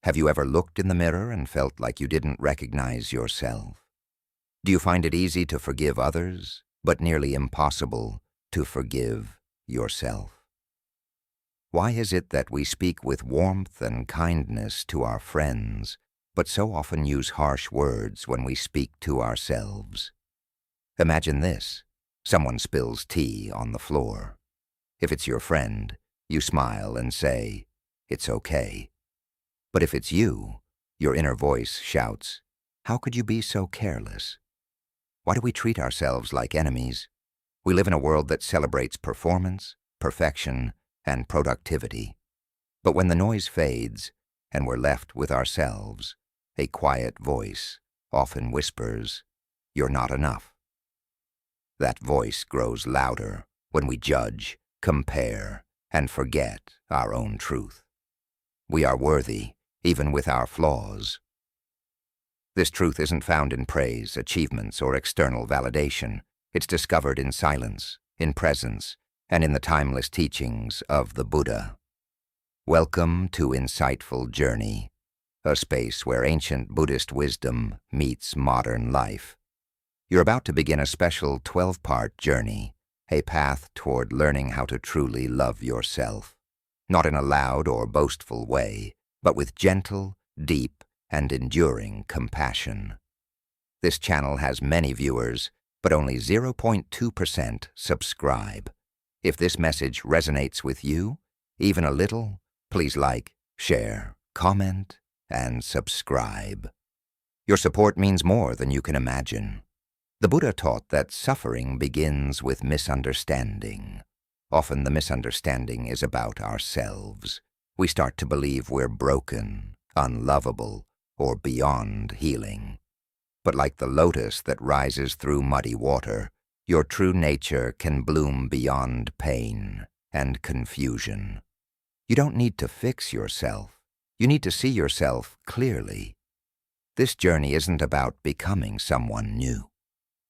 Have you ever looked in the mirror and felt like you didn't recognize yourself? Do you find it easy to forgive others, but nearly impossible to forgive yourself? Why is it that we speak with warmth and kindness to our friends, but so often use harsh words when we speak to ourselves? Imagine this. Someone spills tea on the floor. If it's your friend, you smile and say, "It's okay." But if it's you, your inner voice shouts, "How could you be so careless?" Why do we treat ourselves like enemies? We live in a world that celebrates performance, perfection, and productivity. But when the noise fades and we're left with ourselves, a quiet voice often whispers, "You're not enough." That voice grows louder when we judge, compare, and forget our own truth. We are worthy, even with our flaws. This truth isn't found in praise, achievements, or external validation. It's discovered in silence, in presence, and in the timeless teachings of the Buddha. Welcome to Insightful Journey, a space where ancient Buddhist wisdom meets modern life. You're about to begin a special 12-part journey, a path toward learning how to truly love yourself, not in a loud or boastful way, but with gentle, deep, and enduring compassion. This channel has many viewers, but only 0.2% subscribe. If this message resonates with you, even a little, please like, share, comment, and subscribe. Your support means more than you can imagine. The Buddha taught that suffering begins with misunderstanding. Often the misunderstanding is about ourselves. We start to believe we're broken, unlovable, or beyond healing. But like the lotus that rises through muddy water, your true nature can bloom beyond pain and confusion. You don't need to fix yourself. You need to see yourself clearly. This journey isn't about becoming someone new.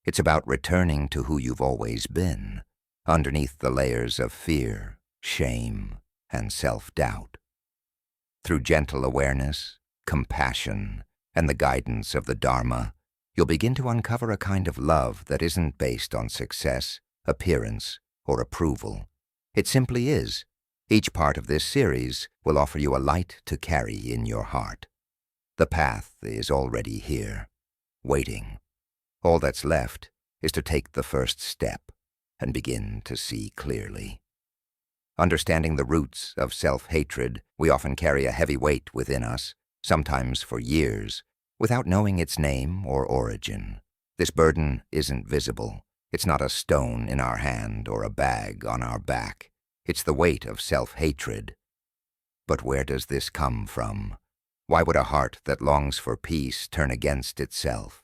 It's about returning to who you've always been, underneath the layers of fear, shame, and self-doubt. Through gentle awareness, compassion, and the guidance of the Dharma, you'll begin to uncover a kind of love that isn't based on success, appearance, or approval. It simply is. Each part of this series will offer you a light to carry in your heart. The path is already here, waiting. All that's left is to take the first step and begin to see clearly. Understanding the roots of self-hatred, we often carry a heavy weight within us, sometimes for years, without knowing its name or origin. This burden isn't visible. It's not a stone in our hand or a bag on our back. It's the weight of self-hatred. But where does this come from? Why would a heart that longs for peace turn against itself?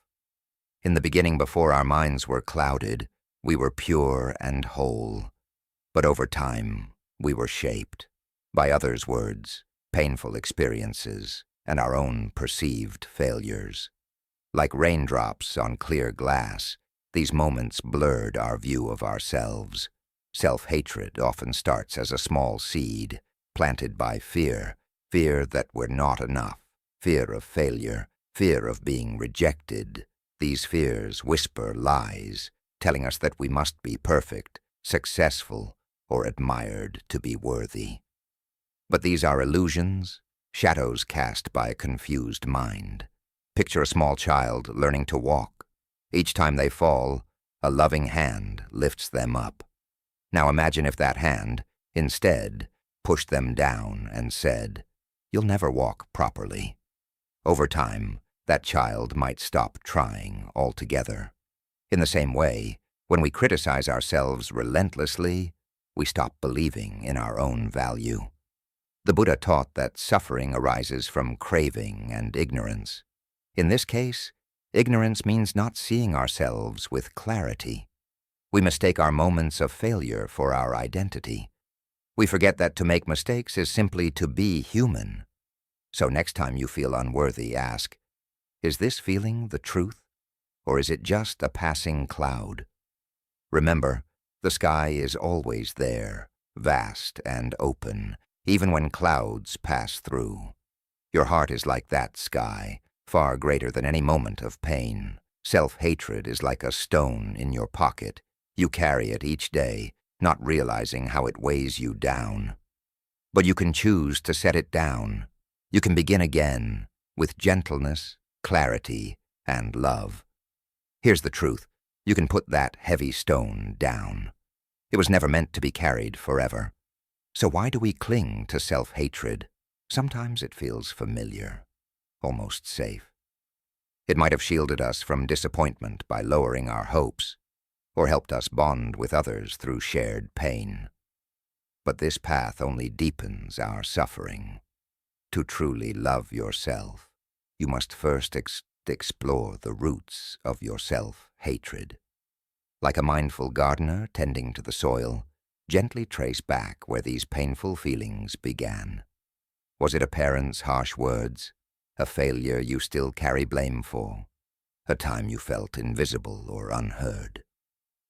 In the beginning, before our minds were clouded, we were pure and whole. But over time, we were shaped by others' words, painful experiences, and our own perceived failures. Like raindrops on clear glass, these moments blurred our view of ourselves. Self-hatred often starts as a small seed, planted by fear, fear that we're not enough, fear of failure, fear of being rejected. These fears whisper lies, telling us that we must be perfect, successful, or admired to be worthy. But these are illusions, shadows cast by a confused mind. Picture a small child learning to walk. Each time they fall, a loving hand lifts them up. Now imagine if that hand, instead, pushed them down and said, "You'll never walk properly." Over time, that child might stop trying altogether. In the same way, when we criticize ourselves relentlessly, we stop believing in our own value. The Buddha taught that suffering arises from craving and ignorance. In this case, ignorance means not seeing ourselves with clarity. We mistake our moments of failure for our identity. We forget that to make mistakes is simply to be human. So next time you feel unworthy, ask, is this feeling the truth, or is it just a passing cloud? Remember, the sky is always there, vast and open, even when clouds pass through. Your heart is like that sky, far greater than any moment of pain. Self-hatred is like a stone in your pocket. You carry it each day, not realizing how it weighs you down. But you can choose to set it down. You can begin again with gentleness, clarity, and love. Here's the truth. You can put that heavy stone down. It was never meant to be carried forever. So why do we cling to self-hatred? Sometimes it feels familiar, almost safe. It might have shielded us from disappointment by lowering our hopes, or helped us bond with others through shared pain. But this path only deepens our suffering. To truly love yourself, you must first explore the roots of your self-hatred. Like a mindful gardener tending to the soil, gently trace back where these painful feelings began. Was it a parent's harsh words, a failure you still carry blame for, a time you felt invisible or unheard?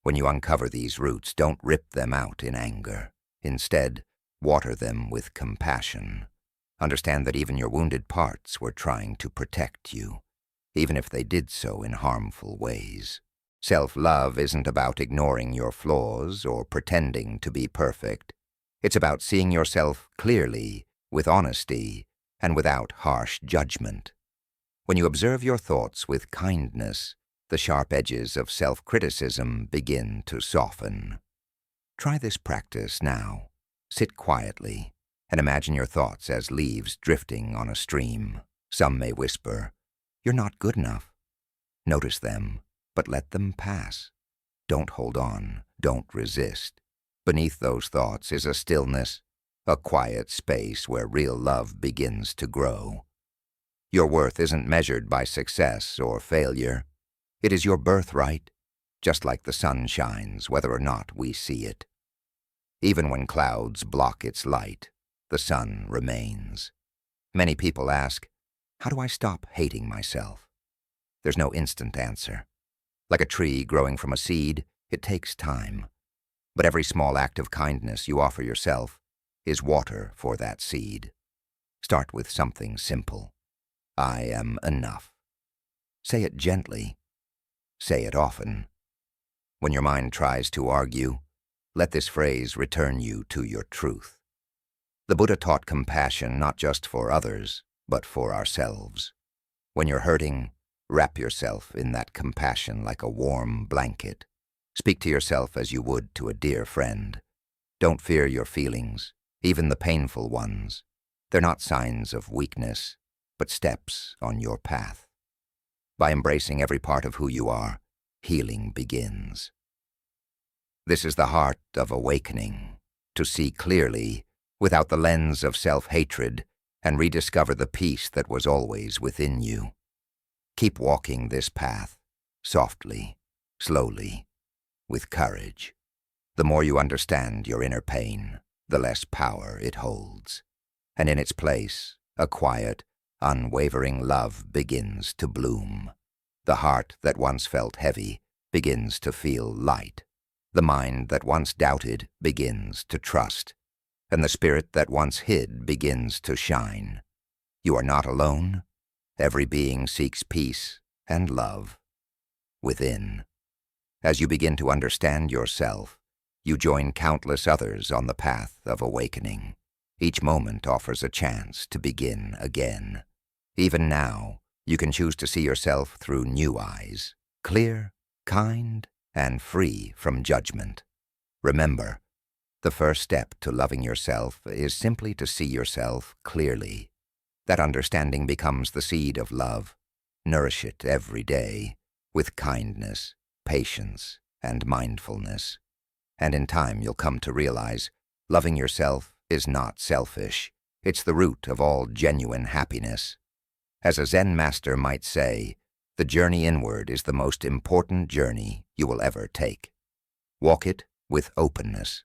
When you uncover these roots, don't rip them out in anger. Instead, water them with compassion. Understand that even your wounded parts were trying to protect you, even if they did so in harmful ways. Self-love isn't about ignoring your flaws or pretending to be perfect. It's about seeing yourself clearly, with honesty, and without harsh judgment. When you observe your thoughts with kindness, the sharp edges of self-criticism begin to soften. Try this practice now. Sit quietly and imagine your thoughts as leaves drifting on a stream. Some may whisper, "You're not good enough." Notice them, but let them pass. Don't hold on, don't resist. Beneath those thoughts is a stillness, a quiet space where real love begins to grow. Your worth isn't measured by success or failure. It is your birthright, just like the sun shines, whether or not we see it. Even when clouds block its light, the sun remains. Many people ask, how do I stop hating myself? There's no instant answer. Like a tree growing from a seed, it takes time. But every small act of kindness you offer yourself is water for that seed. Start with something simple. I am enough. Say it gently. Say it often. When your mind tries to argue, let this phrase return you to your truth. The Buddha taught compassion not just for others, but for ourselves. When you're hurting, wrap yourself in that compassion like a warm blanket. Speak to yourself as you would to a dear friend. Don't fear your feelings, even the painful ones. They're not signs of weakness, but steps on your path. By embracing every part of who you are, healing begins. This is the heart of awakening, to see clearly, without the lens of self-hatred, and rediscover the peace that was always within you. Keep walking this path, softly, slowly, with courage. The more you understand your inner pain, the less power it holds. And in its place, a quiet, unwavering love begins to bloom. The heart that once felt heavy begins to feel light. The mind that once doubted begins to trust. And the spirit that once hid begins to shine. You are not alone. Every being seeks peace and love within. As you begin to understand yourself, you join countless others on the path of awakening. Each moment offers a chance to begin again. Even now, you can choose to see yourself through new eyes, clear, kind, and free from judgment. Remember, the first step to loving yourself is simply to see yourself clearly. That understanding becomes the seed of love. Nourish it every day with kindness, patience, and mindfulness. And in time you'll come to realize loving yourself is not selfish. It's the root of all genuine happiness. As a Zen Master might say, the journey inward is the most important journey you will ever take. Walk it with openness.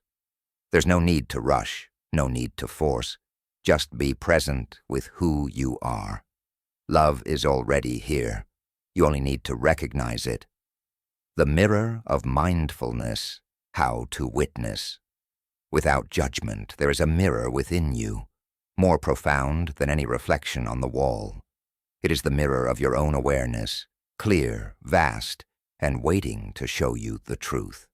There's no need to rush, no need to force. Just be present with who you are. Love is already here. You only need to recognize it. The mirror of mindfulness, how to witness. Without judgment, there is a mirror within you. more profound than any reflection on the wall. It is the mirror of your own awareness, clear, vast, and waiting to show you the truth.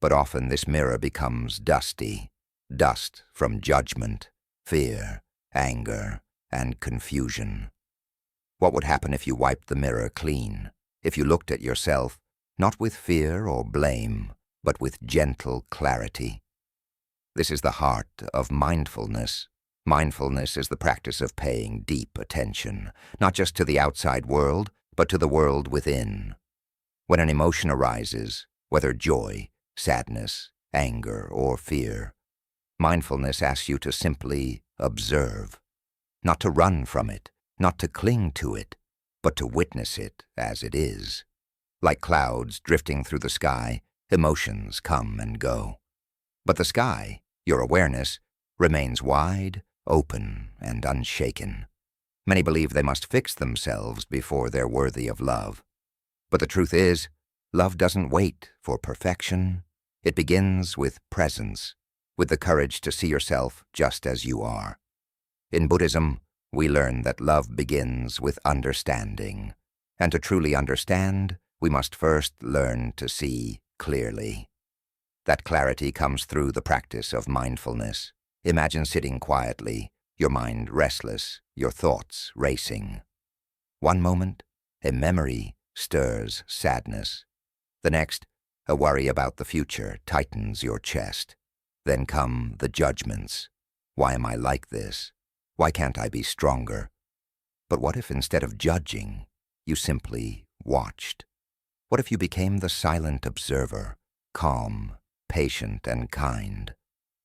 But often this mirror becomes dusty, dust from judgment, fear, anger, and confusion. What would happen if you wiped the mirror clean, if you looked at yourself not with fear or blame, but with gentle clarity? This is the heart of mindfulness. Mindfulness is the practice of paying deep attention, not just to the outside world, but to the world within. When an emotion arises, whether joy, sadness, anger, or fear, mindfulness asks you to simply observe, not to run from it, not to cling to it, but to witness it as it is. Like clouds drifting through the sky, emotions come and go. But the sky, your awareness, remains wide, open, and unshaken. Many believe they must fix themselves before they're worthy of love. But the truth is, love doesn't wait for perfection. It begins with presence, with the courage to see yourself just as you are. In Buddhism, we learn that love begins with understanding. And to truly understand, we must first learn to see clearly. That clarity comes through the practice of mindfulness. Imagine sitting quietly, your mind restless, your thoughts racing. One moment, a memory stirs sadness. The next, a worry about the future tightens your chest. Then come the judgments. Why am I like this? Why can't I be stronger? But what if instead of judging, you simply watched? What if you became the silent observer, calm, patient, and kind,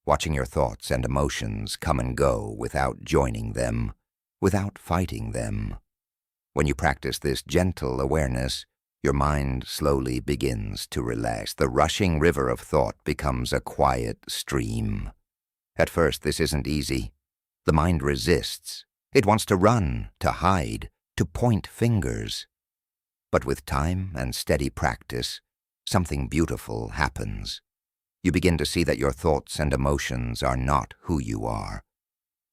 watching your thoughts and emotions come and go without joining them, without fighting them? When you practice this gentle awareness, your mind slowly begins to relax. The rushing river of thought becomes a quiet stream. At first, this isn't easy. The mind resists. It wants to run, to hide, to point fingers. But with time and steady practice, something beautiful happens. You begin to see that your thoughts and emotions are not who you are.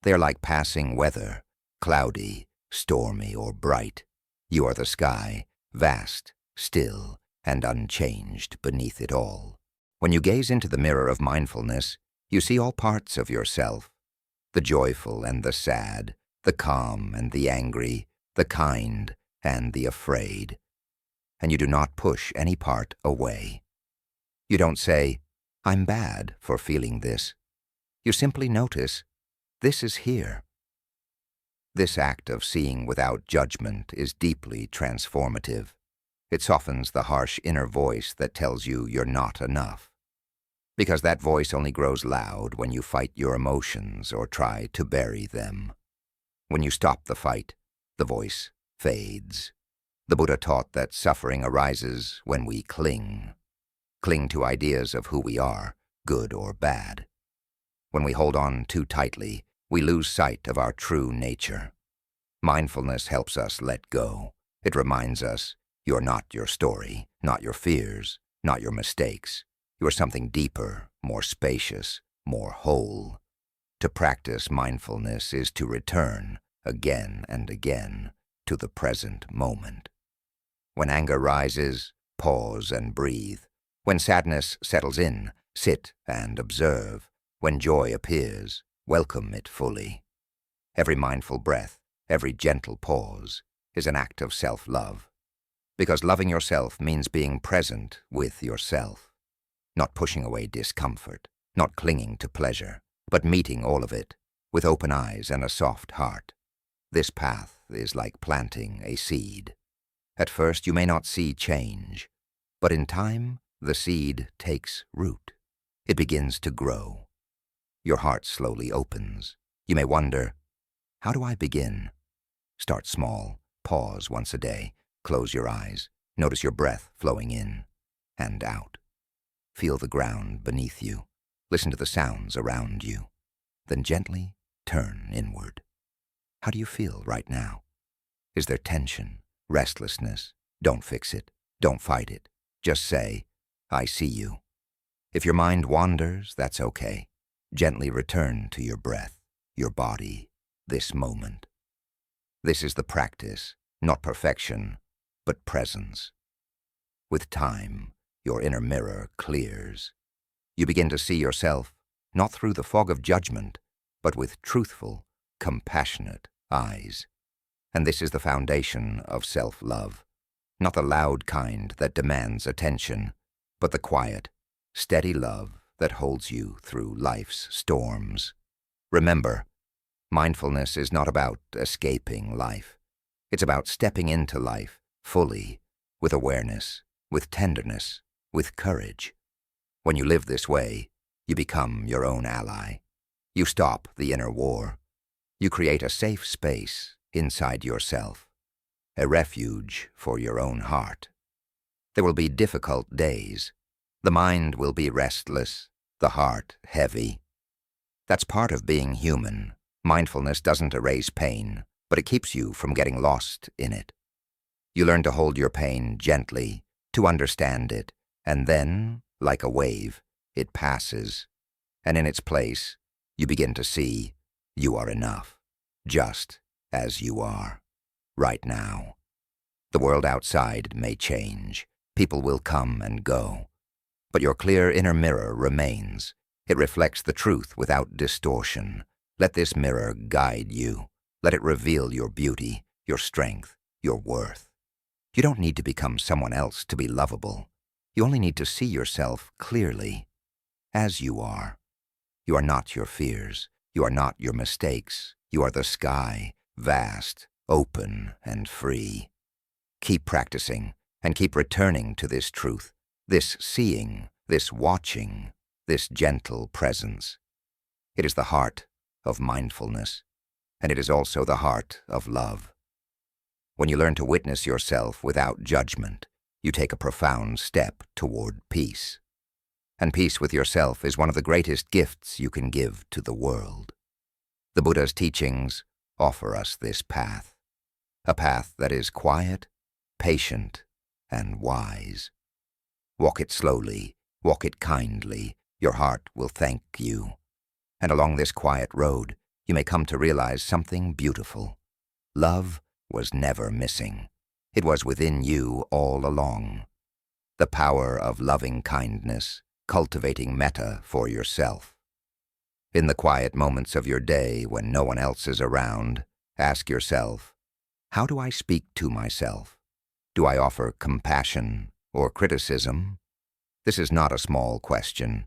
They are like passing weather, cloudy, stormy, or bright. You are the sky, vast, still, and unchanged beneath it all. When you gaze into the mirror of mindfulness, you see all parts of yourself, the joyful and the sad, the calm and the angry, the kind and the afraid. And you do not push any part away. You don't say, "I'm bad for feeling this." You simply notice, this is here. This act of seeing without judgment is deeply transformative. It softens the harsh inner voice that tells you you're not enough. Because that voice only grows loud when you fight your emotions or try to bury them. When you stop the fight, the voice fades. The Buddha taught that suffering arises when we cling to ideas of who we are, good or bad. When we hold on too tightly, we lose sight of our true nature. Mindfulness helps us let go. It reminds us, you're not your story, not your fears, not your mistakes. You are something deeper, more spacious, more whole. To practice mindfulness is to return, again and again, to the present moment. When anger rises, pause and breathe. When sadness settles in, sit and observe. When joy appears, welcome it fully. Every mindful breath, every gentle pause, is an act of self-love. Because loving yourself means being present with yourself. Not pushing away discomfort, not clinging to pleasure, but meeting all of it with open eyes and a soft heart. This path is like planting a seed. At first you may not see change, but in time the seed takes root. It begins to grow. Your heart slowly opens. You may wonder, how do I begin? Start small, pause once a day, close your eyes, notice your breath flowing in and out. Feel the ground beneath you. Listen to the sounds around you. Then gently turn inward. How do you feel right now? Is there tension, restlessness? Don't fix it. Don't fight it. Just say, I see you. If your mind wanders, that's okay. Gently return to your breath. your body, this moment. This is the practice, not perfection, but presence. With time, your inner mirror clears. You begin to see yourself, not through the fog of judgment, but with truthful, compassionate eyes. And this is the foundation of self-love, not the loud kind that demands attention, but the quiet, steady love that holds you through life's storms. Remember, mindfulness is not about escaping life. It's about stepping into life fully, with awareness, with tenderness, with courage. When you live this way, you become your own ally. You stop the inner war. You create a safe space inside yourself, a refuge for your own heart. There will be difficult days. The mind will be restless, the heart heavy. That's part of being human. Mindfulness doesn't erase pain, but it keeps you from getting lost in it. You learn to hold your pain gently, to understand it, and then, like a wave, it passes. And in its place, you begin to see you are enough, just as you are, right now. The world outside may change. People will come and go. But your clear inner mirror remains. It reflects the truth without distortion. Let this mirror guide you. Let it reveal your beauty, your strength, your worth. You don't need to become someone else to be lovable. You only need to see yourself clearly, as you are. You are not your fears. You are not your mistakes. You are the sky, vast, open, and free. Keep practicing, and keep returning to this truth, this seeing, this watching, this gentle presence. It is the heart of mindfulness, and it is also the heart of love. When you learn to witness yourself without judgment, you take a profound step toward peace. And peace with yourself is one of the greatest gifts you can give to the world. The Buddha's teachings offer us this path, a path that is quiet, patient, and wise. Walk it slowly, walk it kindly, your heart will thank you. And along this quiet road, you may come to realize something beautiful. Love was never missing. It was within you all along. The power of loving kindness, cultivating metta for yourself. In the quiet moments of your day when no one else is around, ask yourself, how do I speak to myself? Do I offer compassion or criticism? This is not a small question,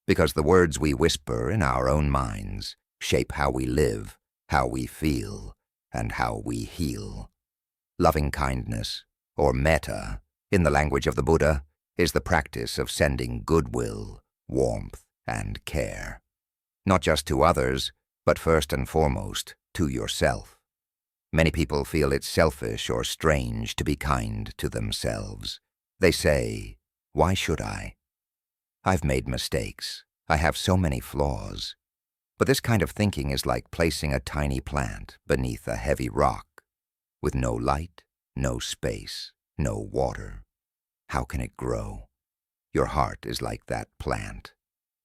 because the words we whisper in our own minds shape how we live, how we feel, and how we heal. Loving kindness, or metta, in the language of the Buddha, is the practice of sending goodwill, warmth, and care. Not just to others, but first and foremost to yourself. Many people feel it's selfish or strange to be kind to themselves. They say, why should I? I've made mistakes. I have so many flaws. But this kind of thinking is like placing a tiny plant beneath a heavy rock, with no light, no space, no water. How can it grow? Your heart is like that plant.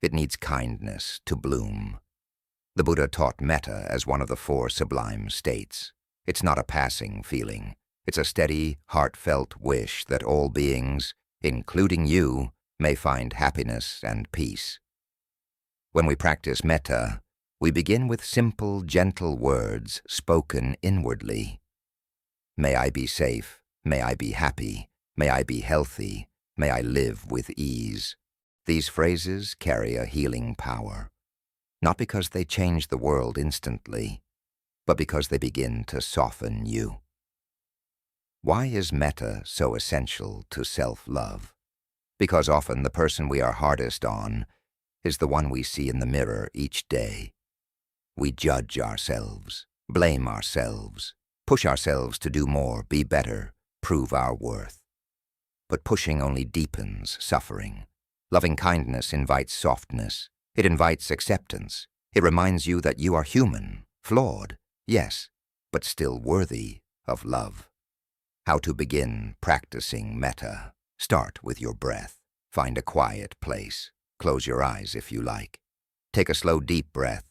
It needs kindness to bloom. The Buddha taught metta as one of the 4 sublime states. It's not a passing feeling. It's a steady, heartfelt wish that all beings, including you, may find happiness and peace. When we practice metta, we begin with simple, gentle words spoken inwardly. May I be safe. May I be happy. May I be healthy. May I live with ease. These phrases carry a healing power, not because they change the world instantly, but because they begin to soften you. Why is metta so essential to self-love? Because often the person we are hardest on is the one we see in the mirror each day. We judge ourselves, blame ourselves, push ourselves to do more, be better, prove our worth. But pushing only deepens suffering. Loving kindness invites softness. It invites acceptance. It reminds you that you are human, flawed, yes, but still worthy of love. How to begin practicing metta. Start with your breath. Find a quiet place. Close your eyes if you like. Take a slow, deep breath.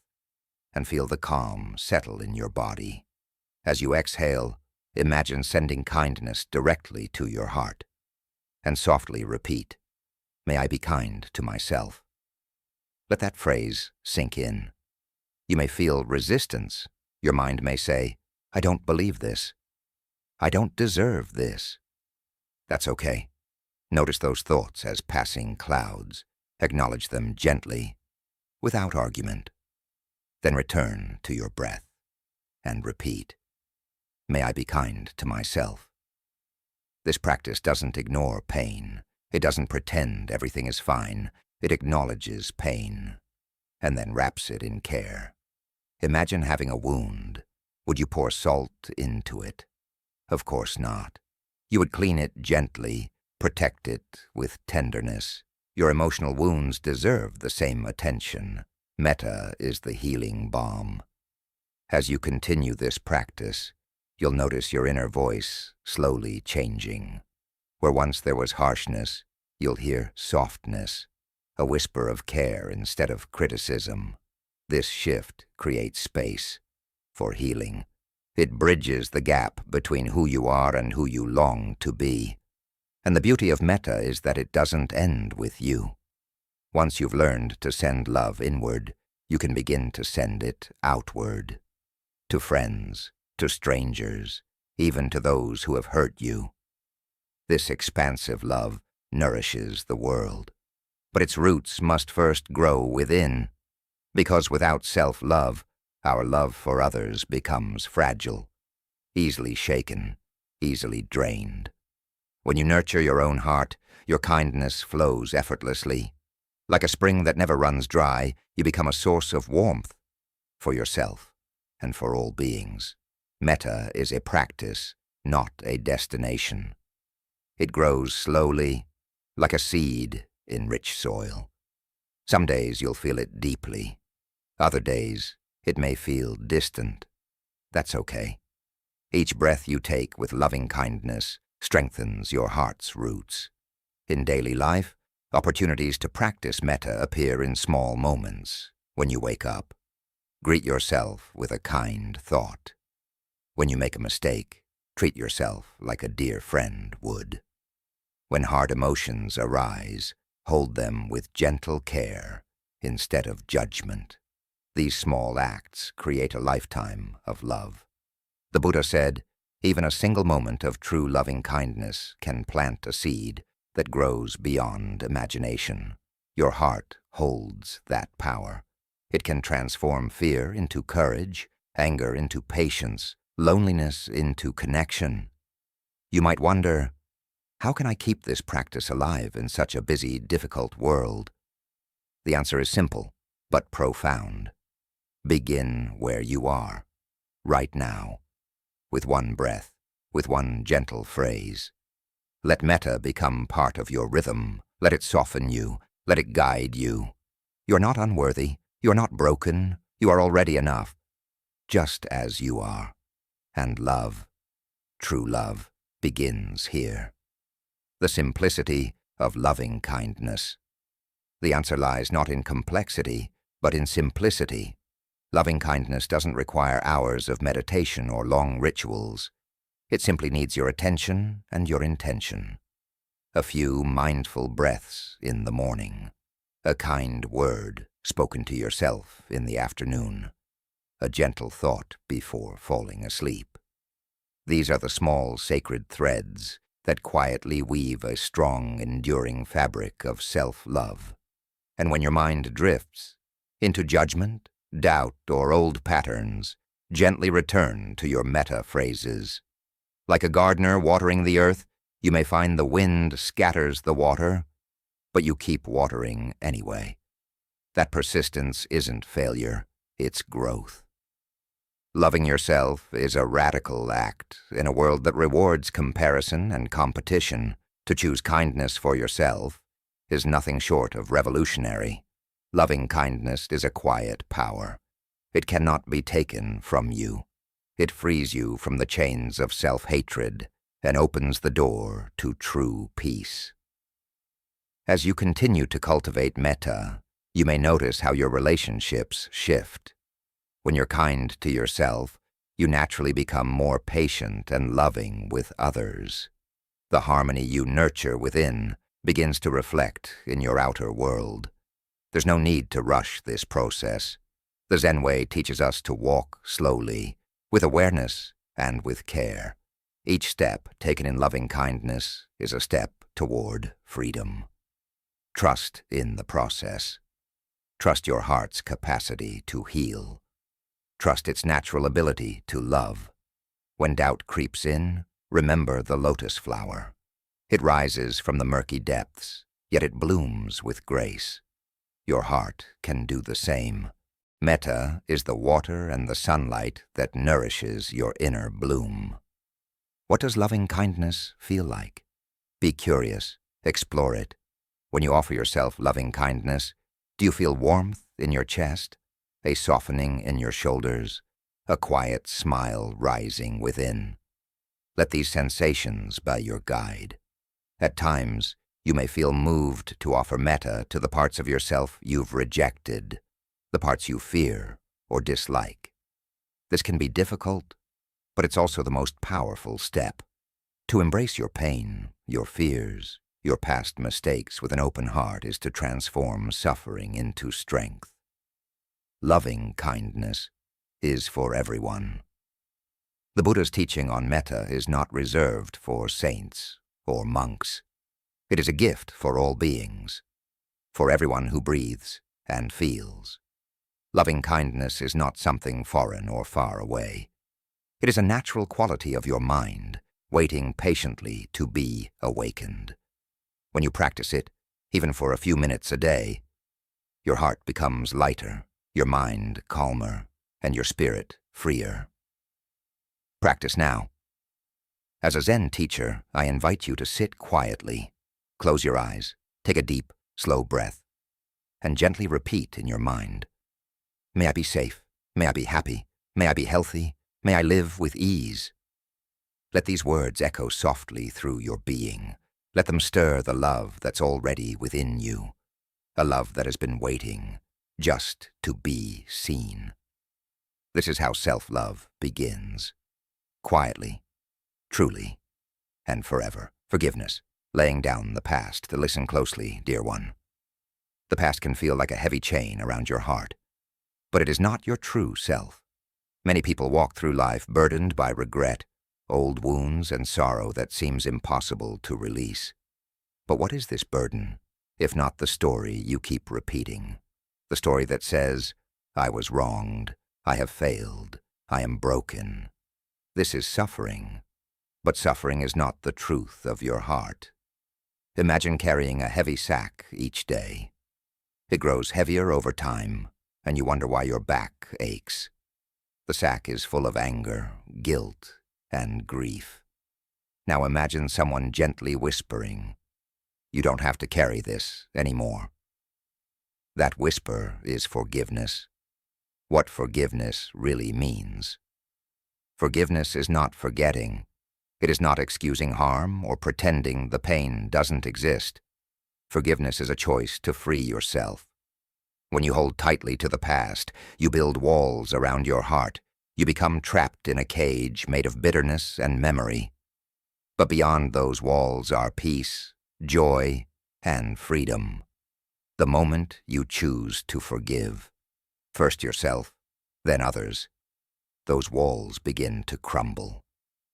and feel the calm settle in your body. As you exhale, imagine sending kindness directly to your heart, and softly repeat, "May I be kind to myself." Let that phrase sink in. You may feel resistance. Your mind may say, "I don't believe this. I don't deserve this." That's okay. Notice those thoughts as passing clouds. Acknowledge them gently, without argument. Then return to your breath and repeat, "May I be kind to myself." This practice doesn't ignore pain. It doesn't pretend everything is fine. It acknowledges pain and then wraps it in care. Imagine having a wound. Would you pour salt into it? Of course not. You would clean it gently, protect it with tenderness. Your emotional wounds deserve the same attention. Metta is the healing balm. As you continue this practice, you'll notice your inner voice slowly changing. Where once there was harshness, you'll hear softness, a whisper of care instead of criticism. This shift creates space for healing. It bridges the gap between who you are and who you long to be. And the beauty of metta is that it doesn't end with you. Once you've learned to send love inward, you can begin to send it outward. To friends, to strangers, even to those who have hurt you. This expansive love nourishes the world. But its roots must first grow within, because without self-love, our love for others becomes fragile, easily shaken, easily drained. When you nurture your own heart, your kindness flows effortlessly. Like a spring that never runs dry, you become a source of warmth for yourself and for all beings. Metta is a practice, not a destination. It grows slowly, like a seed in rich soil. Some days you'll feel it deeply. Other days, it may feel distant. That's okay. Each breath you take with loving kindness strengthens your heart's roots. In daily life, opportunities to practice metta appear in small moments. When you wake up, greet yourself with a kind thought. When you make a mistake, treat yourself like a dear friend would. When hard emotions arise, hold them with gentle care instead of judgment. These small acts create a lifetime of love. The Buddha said, even a single moment of true loving kindness can plant a seed that grows beyond imagination. Your heart holds that power. It can transform fear into courage, anger into patience, loneliness into connection. You might wonder, how can I keep this practice alive in such a busy, difficult world? The answer is simple, but profound. Begin where you are, right now, with one breath, with one gentle phrase. Let metta become part of your rhythm. Let it soften you. Let it guide you. You're not unworthy. You're not broken. You are already enough, just as you are. And love, true love, begins here. The simplicity of loving kindness. The answer lies not in complexity, but in simplicity. Loving kindness doesn't require hours of meditation or long rituals. It simply needs your attention and your intention. A few mindful breaths in the morning. A kind word spoken to yourself in the afternoon. A gentle thought before falling asleep. These are the small sacred threads that quietly weave a strong, enduring fabric of self-love. And when your mind drifts into judgment, doubt, or old patterns, gently return to your metta phrases. Like a gardener watering the earth, you may find the wind scatters the water, but you keep watering anyway. That persistence isn't failure, it's growth. Loving yourself is a radical act in a world that rewards comparison and competition. To choose kindness for yourself is nothing short of revolutionary. Loving kindness is a quiet power. It cannot be taken from you. It frees you from the chains of self-hatred and opens the door to true peace. As you continue to cultivate metta, you may notice how your relationships shift. When you're kind to yourself, you naturally become more patient and loving with others. The harmony you nurture within begins to reflect in your outer world. There's no need to rush this process. The Zen way teaches us to walk slowly, with awareness and with care. Each step taken in loving kindness is a step toward freedom. Trust in the process. Trust your heart's capacity to heal. Trust its natural ability to love. When doubt creeps in, remember the lotus flower. It rises from the murky depths, yet it blooms with grace. Your heart can do the same. Metta is the water and the sunlight that nourishes your inner bloom. What does loving kindness feel like? Be curious, explore it. When you offer yourself loving kindness, do you feel warmth in your chest, a softening in your shoulders, a quiet smile rising within? Let these sensations be your guide. At times, you may feel moved to offer metta to the parts of yourself you've rejected, the parts you fear or dislike. This can be difficult, but it's also the most powerful step. To embrace your pain, your fears, your past mistakes with an open heart is to transform suffering into strength. Loving kindness is for everyone. The Buddha's teaching on metta is not reserved for saints or monks. It is a gift for all beings, for everyone who breathes and feels. Loving kindness is not something foreign or far away. It is a natural quality of your mind, waiting patiently to be awakened. When you practice it, even for a few minutes a day, your heart becomes lighter, your mind calmer, and your spirit freer. Practice now. As a Zen teacher, I invite you to sit quietly, close your eyes, take a deep, slow breath, and gently repeat in your mind, "May I be safe, may I be happy, may I be healthy, may I live with ease." Let these words echo softly through your being. Let them stir the love that's already within you, a love that has been waiting just to be seen. This is how self-love begins. Quietly, truly, and forever. Forgiveness, laying down the past. To listen closely, dear one. The past can feel like a heavy chain around your heart, but it is not your true self. Many people walk through life burdened by regret, old wounds and sorrow that seems impossible to release. But what is this burden, if not the story you keep repeating? The story that says, "I was wronged, I have failed, I am broken." This is suffering, but suffering is not the truth of your heart. Imagine carrying a heavy sack each day. It grows heavier over time, and you wonder why your back aches. The sack is full of anger, guilt, and grief. Now imagine someone gently whispering, "You don't have to carry this anymore." That whisper is forgiveness. What forgiveness really means. Forgiveness is not forgetting. It is not excusing harm or pretending the pain doesn't exist. Forgiveness is a choice to free yourself. When you hold tightly to the past, you build walls around your heart. You become trapped in a cage made of bitterness and memory. But beyond those walls are peace, joy, and freedom. The moment you choose to forgive, first yourself, then others, those walls begin to crumble.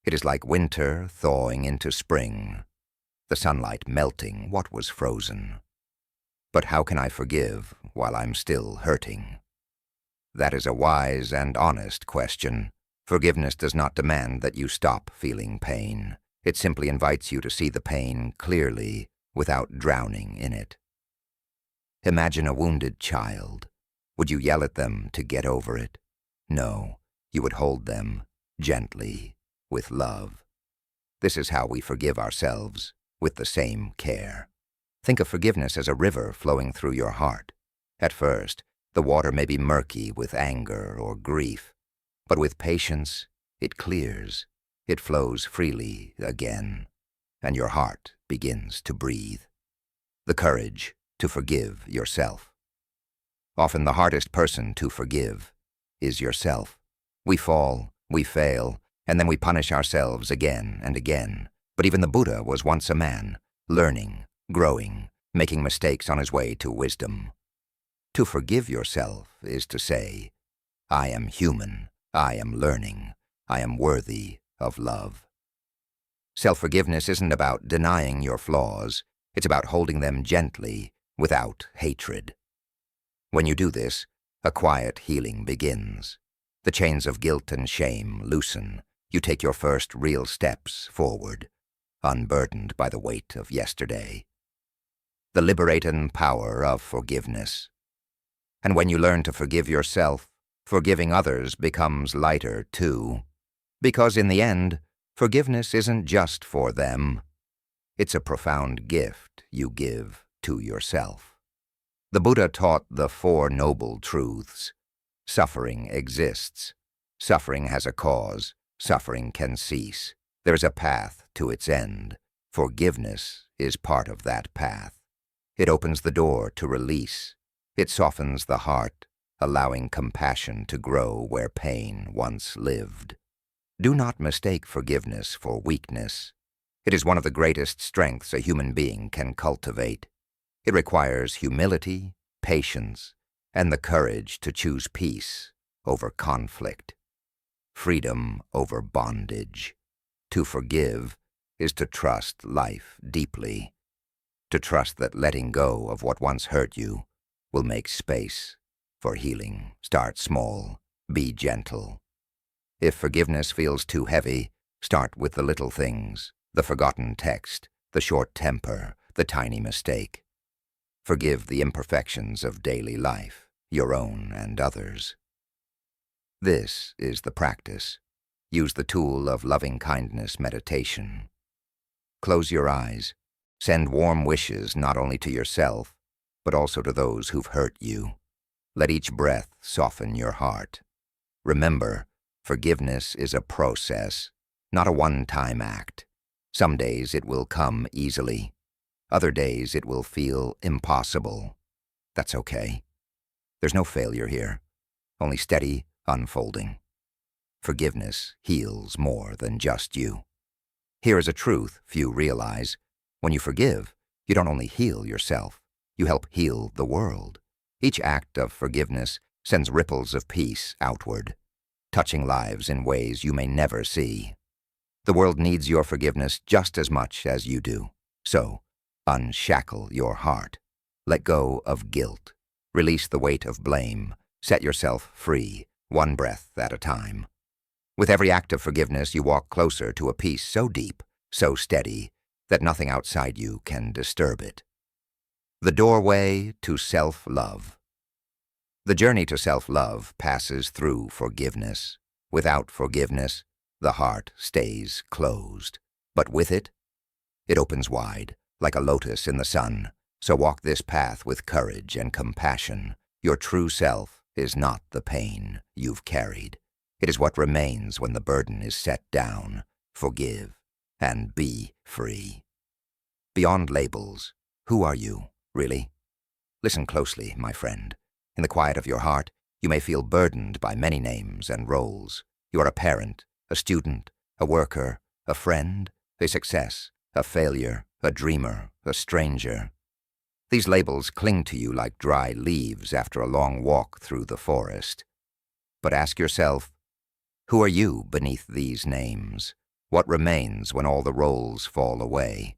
It is like winter thawing into spring, the sunlight melting what was frozen. But how can I forgive while I'm still hurting? That is a wise and honest question. Forgiveness does not demand that you stop feeling pain. It simply invites you to see the pain clearly without drowning in it. Imagine a wounded child. Would you yell at them to get over it? No, you would hold them gently, with love. This is how we forgive ourselves, with the same care. Think of forgiveness as a river flowing through your heart. At first, the water may be murky with anger or grief, but with patience, it clears. It flows freely again, and your heart begins to breathe. The courage to forgive yourself. Often the hardest person to forgive is yourself. We fall, we fail, and then we punish ourselves again and again. But even the Buddha was once a man, learning, growing, making mistakes on his way to wisdom. To forgive yourself is to say, I am human, I am learning, I am worthy of love. Self-forgiveness isn't about denying your flaws, it's about holding them gently, without hatred. When you do this, a quiet healing begins. The chains of guilt and shame loosen. You take your first real steps forward, unburdened by the weight of yesterday. The liberating power of forgiveness. And when you learn to forgive yourself, forgiving others becomes lighter too. Because in the end, forgiveness isn't just for them. It's a profound gift you give to yourself. The Buddha taught the Four Noble Truths. Suffering exists. Suffering has a cause. Suffering can cease. There's a path to its end. Forgiveness is part of that path. It opens the door to release. It softens the heart, allowing compassion to grow where pain once lived. Do not mistake forgiveness for weakness. It is one of the greatest strengths a human being can cultivate. It requires humility, patience, and the courage to choose peace over conflict, freedom over bondage. To forgive is to trust life deeply, to trust that letting go of what once hurt you will make space for healing. Start small, be gentle. If forgiveness feels too heavy, start with the little things, the forgotten text, the short temper, the tiny mistake. Forgive the imperfections of daily life, your own and others. This is the practice. Use the tool of loving-kindness meditation. Close your eyes. Send warm wishes not only to yourself, but also to those who've hurt you. Let each breath soften your heart. Remember, forgiveness is a process, not a one-time act. Some days it will come easily. Other days it will feel impossible. That's okay. There's no failure here, only steady unfolding. Forgiveness heals more than just you. Here is a truth few realize. When you forgive, you don't only heal yourself, you help heal the world. Each act of forgiveness sends ripples of peace outward, touching lives in ways you may never see. The world needs your forgiveness just as much as you do. So, unshackle your heart. Let go of guilt. Release the weight of blame. Set yourself free, one breath at a time. With every act of forgiveness, you walk closer to a peace so deep, so steady, that nothing outside you can disturb it. The doorway to self-love. The journey to self-love passes through forgiveness. Without forgiveness, the heart stays closed. But with it, it opens wide, like a lotus in the sun. So walk this path with courage and compassion. Your true self is not the pain you've carried. It is what remains when the burden is set down. Forgive and be free. Beyond labels, who are you, really? Listen closely, my friend. In the quiet of your heart, you may feel burdened by many names and roles. You are a parent, a student, a worker, a friend, a success, a failure, a dreamer, a stranger. These labels cling to you like dry leaves after a long walk through the forest. But ask yourself, who are you beneath these names? What remains when all the roles fall away?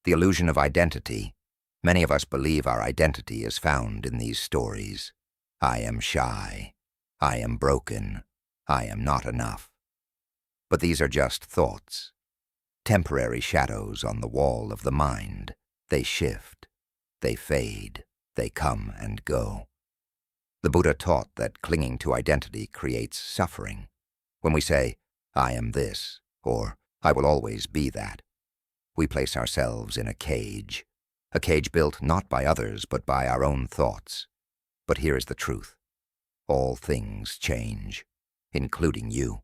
The illusion of identity. Many of us believe our identity is found in these stories. I am shy. I am broken. I am not enough. But these are just thoughts. Temporary shadows on the wall of the mind. They shift. They fade. They come and go. The Buddha taught that clinging to identity creates suffering. When we say, I am this, or I will always be that, we place ourselves in a cage built not by others but by our own thoughts. But here is the truth. All things change, including you.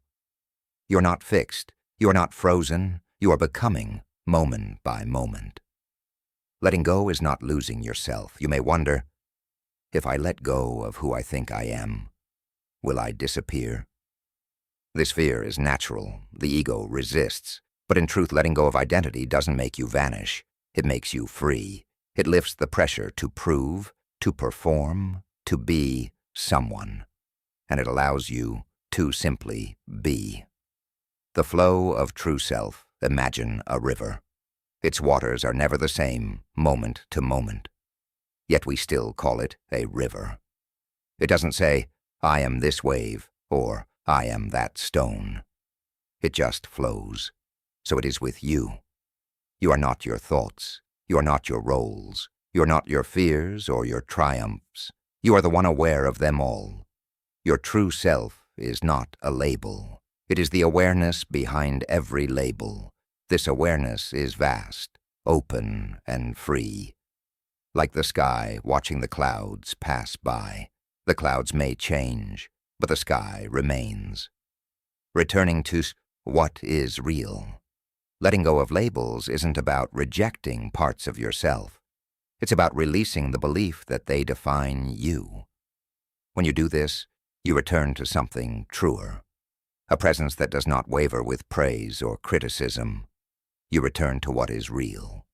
You're not fixed. You are not frozen. You are becoming, moment by moment. Letting go is not losing yourself. You may wonder, if I let go of who I think I am, will I disappear? This fear is natural. The ego resists. But in truth, letting go of identity doesn't make you vanish. It makes you free. It lifts the pressure to prove, to perform, to be someone. And it allows you to simply be. The flow of true self, imagine a river. Its waters are never the same, moment to moment. Yet we still call it a river. It doesn't say, I am this wave, or I am that stone. It just flows. So it is with you. You are not your thoughts. You are not your roles. You are not your fears or your triumphs. You are the one aware of them all. Your true self is not a label. It is the awareness behind every label. This awareness is vast, open, and free. Like the sky watching the clouds pass by. The clouds may change, but the sky remains. Returning to what is real. Letting go of labels isn't about rejecting parts of yourself. It's about releasing the belief that they define you. When you do this, you return to something truer, a presence that does not waver with praise or criticism. You return to what is real.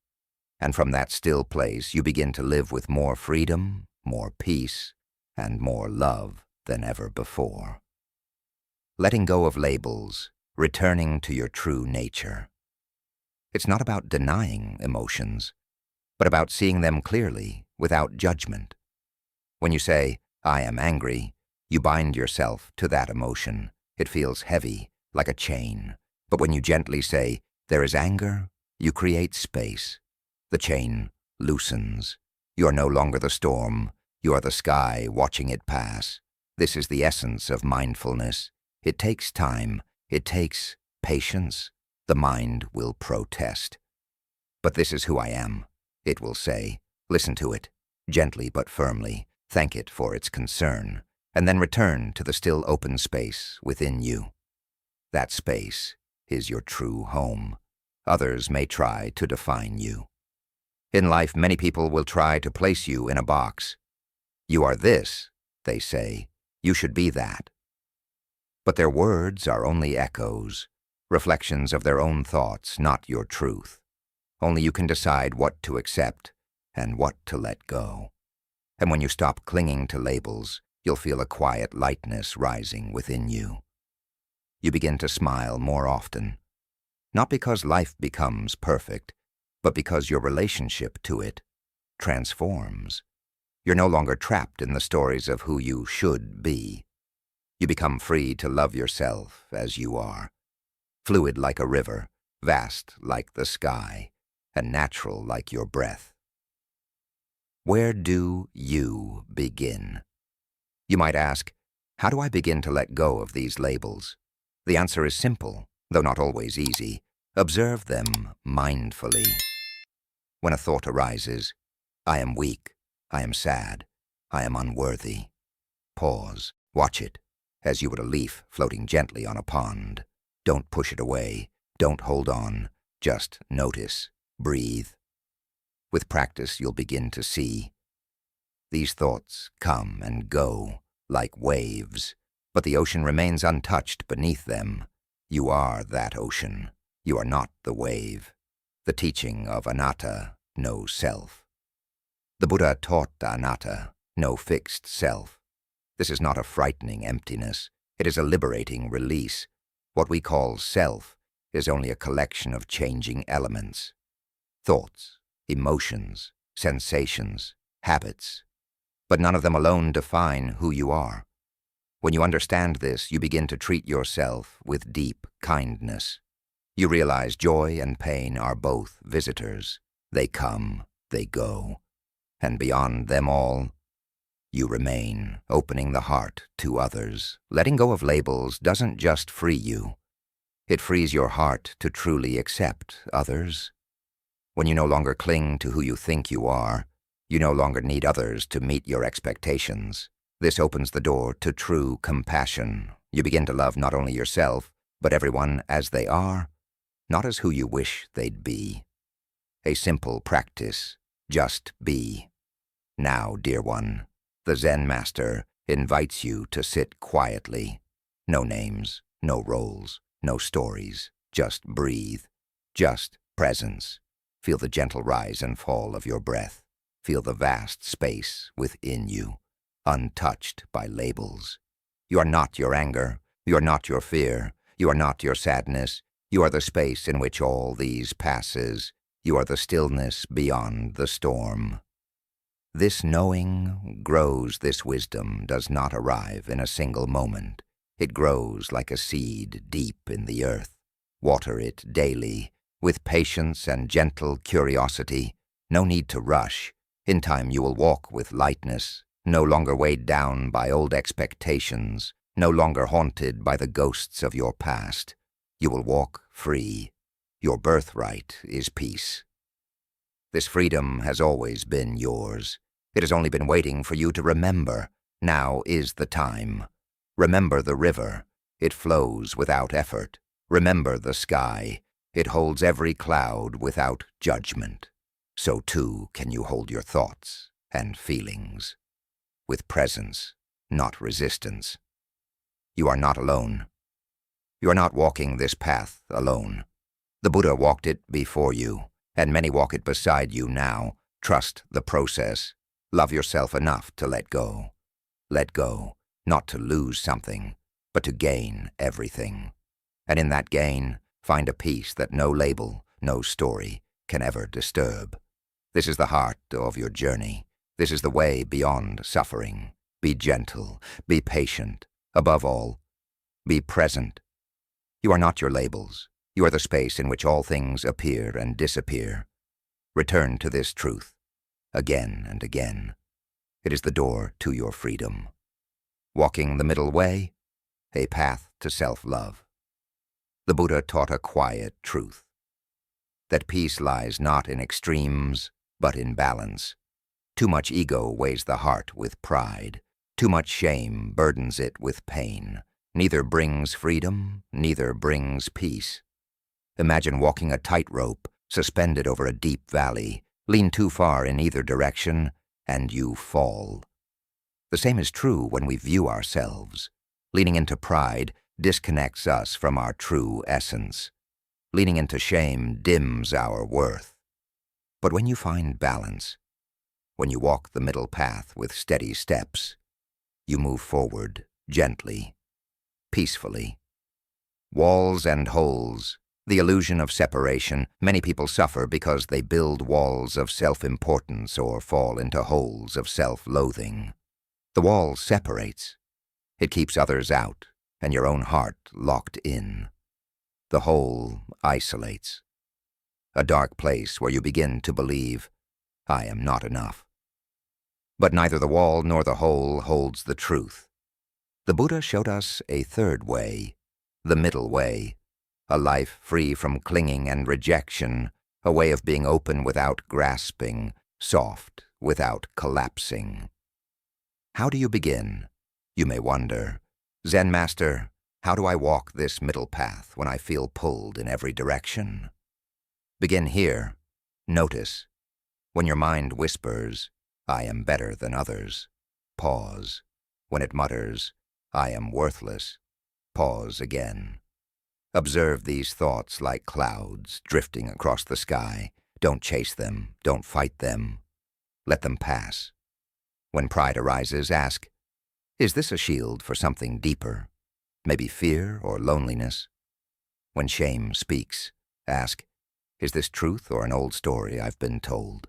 And from that still place, you begin to live with more freedom, more peace, and more love than ever before. Letting go of labels, returning to your true nature. It's not about denying emotions, but about seeing them clearly, without judgment. When you say, I am angry, you bind yourself to that emotion. It feels heavy, like a chain. But when you gently say, there is anger, you create space. The chain loosens. You are no longer the storm. You are the sky watching it pass. This is the essence of mindfulness. It takes time. It takes patience. The mind will protest. But this is who I am, it will say. Listen to it, gently but firmly. Thank it for its concern, and then return to the still open space within you. That space is your true home. Others may try to define you. In life, many people will try to place you in a box. You are this, they say. You should be that. But their words are only echoes, reflections of their own thoughts, not your truth. Only you can decide what to accept and what to let go. And when you stop clinging to labels, you'll feel a quiet lightness rising within you. You begin to smile more often, not because life becomes perfect, but because your relationship to it transforms. You're no longer trapped in the stories of who you should be. You become free to love yourself as you are. Fluid like a river, vast like the sky, and natural like your breath. Where do you begin? You might ask, how do I begin to let go of these labels? The answer is simple, though not always easy. Observe them mindfully. When a thought arises, I am weak, I am sad, I am unworthy. Pause, watch it, as you would a leaf floating gently on a pond. Don't push it away. Don't hold on. Just notice. Breathe. With practice, you'll begin to see. These thoughts come and go like waves, but the ocean remains untouched beneath them. You are that ocean. You are not the wave. The teaching of anatta, no self. The Buddha taught anatta, no fixed self. This is not a frightening emptiness. It is a liberating release. What we call self is only a collection of changing elements. Thoughts, emotions, sensations, habits. But none of them alone define who you are. When you understand this, you begin to treat yourself with deep kindness. You realize joy and pain are both visitors. They come, they go. And beyond them all, you remain, opening the heart to others. Letting go of labels doesn't just free you. It frees your heart to truly accept others. When you no longer cling to who you think you are, you no longer need others to meet your expectations. This opens the door to true compassion. You begin to love not only yourself, but everyone as they are, not as who you wish they'd be. A simple practice, just be. Now, dear one, the Zen Master invites you to sit quietly. No names, no roles, no stories. Just breathe. Just presence. Feel the gentle rise and fall of your breath. Feel the vast space within you, untouched by labels. You are not your anger. You are not your fear. You are not your sadness. You are the space in which all these passes. You are the stillness beyond the storm. This knowing grows, this wisdom does not arrive in a single moment. It grows like a seed deep in the earth. Water it daily, with patience and gentle curiosity. No need to rush. In time you will walk with lightness, no longer weighed down by old expectations, no longer haunted by the ghosts of your past. You will walk free. Your birthright is peace. This freedom has always been yours. It has only been waiting for you to remember. Now is the time. Remember the river. It flows without effort. Remember the sky. It holds every cloud without judgment. So too can you hold your thoughts and feelings. With presence, not resistance. You are not alone. You are not walking this path alone. The Buddha walked it before you, and many walk it beside you now. Trust the process. Love yourself enough to let go. Let go, not to lose something, but to gain everything. And in that gain, find a peace that no label, no story can ever disturb. This is the heart of your journey. This is the way beyond suffering. Be gentle, be patient. Above all, be present. You are not your labels. You are the space in which all things appear and disappear. Return to this truth, again and again. It is the door to your freedom. Walking the middle way, a path to self-love. The Buddha taught a quiet truth, that peace lies not in extremes, but in balance. Too much ego weighs the heart with pride. Too much shame burdens it with pain. Neither brings freedom, neither brings peace. Imagine walking a tightrope, suspended over a deep valley. Lean too far in either direction, and you fall. The same is true when we view ourselves. Leaning into pride disconnects us from our true essence. Leaning into shame dims our worth. But when you find balance, when you walk the middle path with steady steps, you move forward gently, peacefully. Walls and holes, the illusion of separation. Many people suffer because they build walls of self-importance or fall into holes of self-loathing. The wall separates. It keeps others out and your own heart locked in. The hole isolates. A dark place where you begin to believe, I am not enough. But neither the wall nor the hole holds the truth. The Buddha showed us a third way, the middle way, a life free from clinging and rejection, a way of being open without grasping, soft without collapsing. How do you begin? You may wonder. Zen Master, how do I walk this middle path when I feel pulled in every direction? Begin here. Notice. When your mind whispers, I am better than others, pause. When it mutters, I am worthless, pause again. Observe these thoughts like clouds drifting across the sky. Don't chase them, don't fight them. Let them pass. When pride arises, ask, is this a shield for something deeper? Maybe fear or loneliness? When shame speaks, ask, is this truth or an old story I've been told?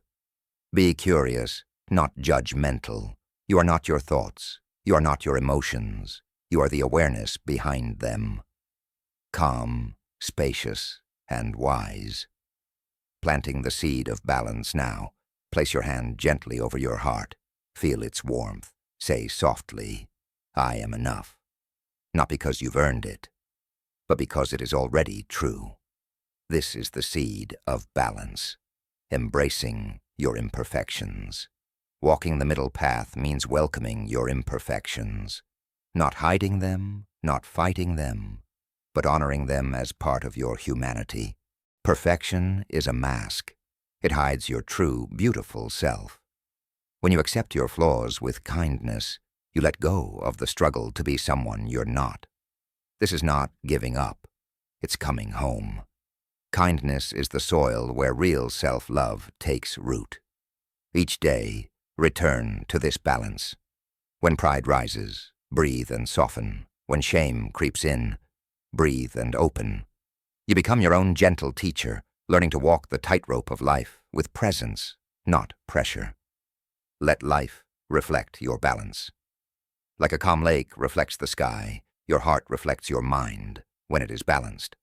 Be curious, not judgmental. You are not your thoughts. You are not your emotions. You are the awareness behind them. Calm, spacious, and wise. Planting the seed of balance now, place your hand gently over your heart. Feel its warmth. Say softly, I am enough. Not because you've earned it, but because it is already true. This is the seed of balance, embracing your imperfections. Walking the middle path means welcoming your imperfections, not hiding them, not fighting them, but honoring them as part of your humanity. Perfection is a mask. It hides your true, beautiful self. When you accept your flaws with kindness, You let go of the struggle to be someone you're not. This is not giving up. It's coming home. Kindness is the soil where real self-love takes root. Each day, return to this balance. When pride rises, breathe and soften. When shame creeps in, breathe and open. You become your own gentle teacher, learning to walk the tightrope of life with presence, not pressure. Let life reflect your balance. Like a calm lake reflects the sky, your heart reflects your mind when it is balanced.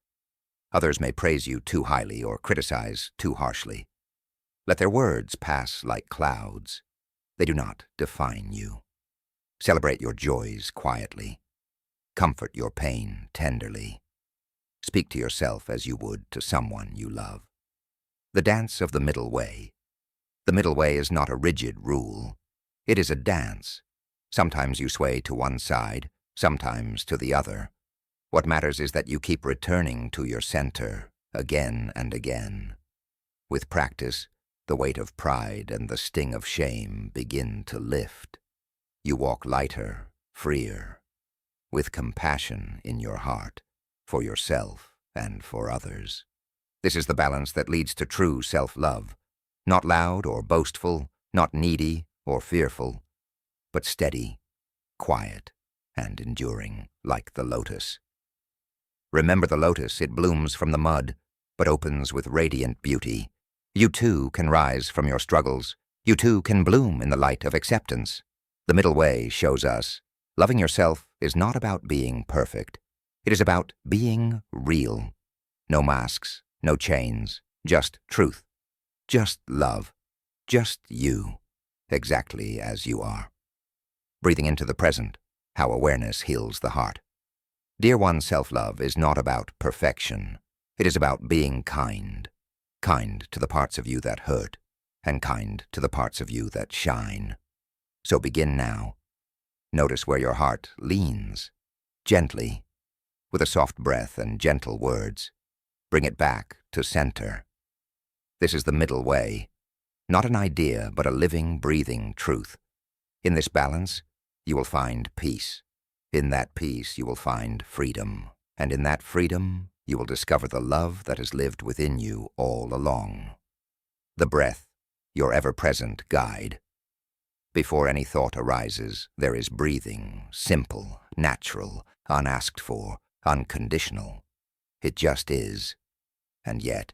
Others may praise you too highly or criticize too harshly. Let their words pass like clouds. They do not define you. Celebrate your joys quietly. Comfort your pain tenderly. Speak to yourself as you would to someone you love. The dance of the middle way. The middle way is not a rigid rule. It is a dance. Sometimes you sway to one side, sometimes to the other. What matters is that you keep returning to your center again and again. With practice, the weight of pride and the sting of shame begin to lift. You walk lighter, freer, with compassion in your heart, for yourself and for others. This is the balance that leads to true self-love, not loud or boastful, not needy or fearful, but steady, quiet, and enduring like the lotus. Remember the lotus, it blooms from the mud, but opens with radiant beauty. You too can rise from your struggles. You too can bloom in the light of acceptance. The middle way shows us, loving yourself is not about being perfect. It is about being real. No masks, no chains, just truth, just love, just you, exactly as you are. Breathing into the present, how awareness heals the heart. Dear one, self-love is not about perfection. It is about being kind. Kind to the parts of you that hurt, and kind to the parts of you that shine. So begin now. Notice where your heart leans. Gently, with a soft breath and gentle words, bring it back to center. This is the middle way. Not an idea, but a living, breathing truth. In this balance, you will find peace. In that peace, you will find freedom. And in that freedom, you will discover the love that has lived within you all along. The breath, your ever-present guide. Before any thought arises, there is breathing, simple, natural, unasked for, unconditional. It just is. And yet,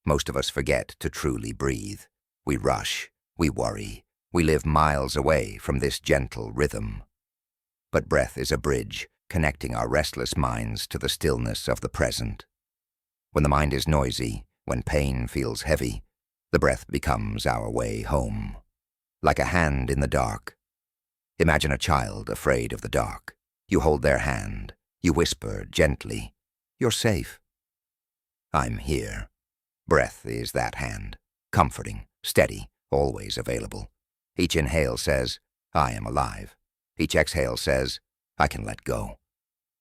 most of us forget to truly breathe. We rush, we worry, we live miles away from this gentle rhythm. But breath is a bridge, connecting our restless minds to the stillness of the present. When the mind is noisy, when pain feels heavy, the breath becomes our way home. Like a hand in the dark. Imagine a child afraid of the dark. You hold their hand. You whisper gently, "You're safe." I'm here. Breath is that hand, comforting, steady, always available. Each inhale says, I am alive. Each exhale says, I can let go.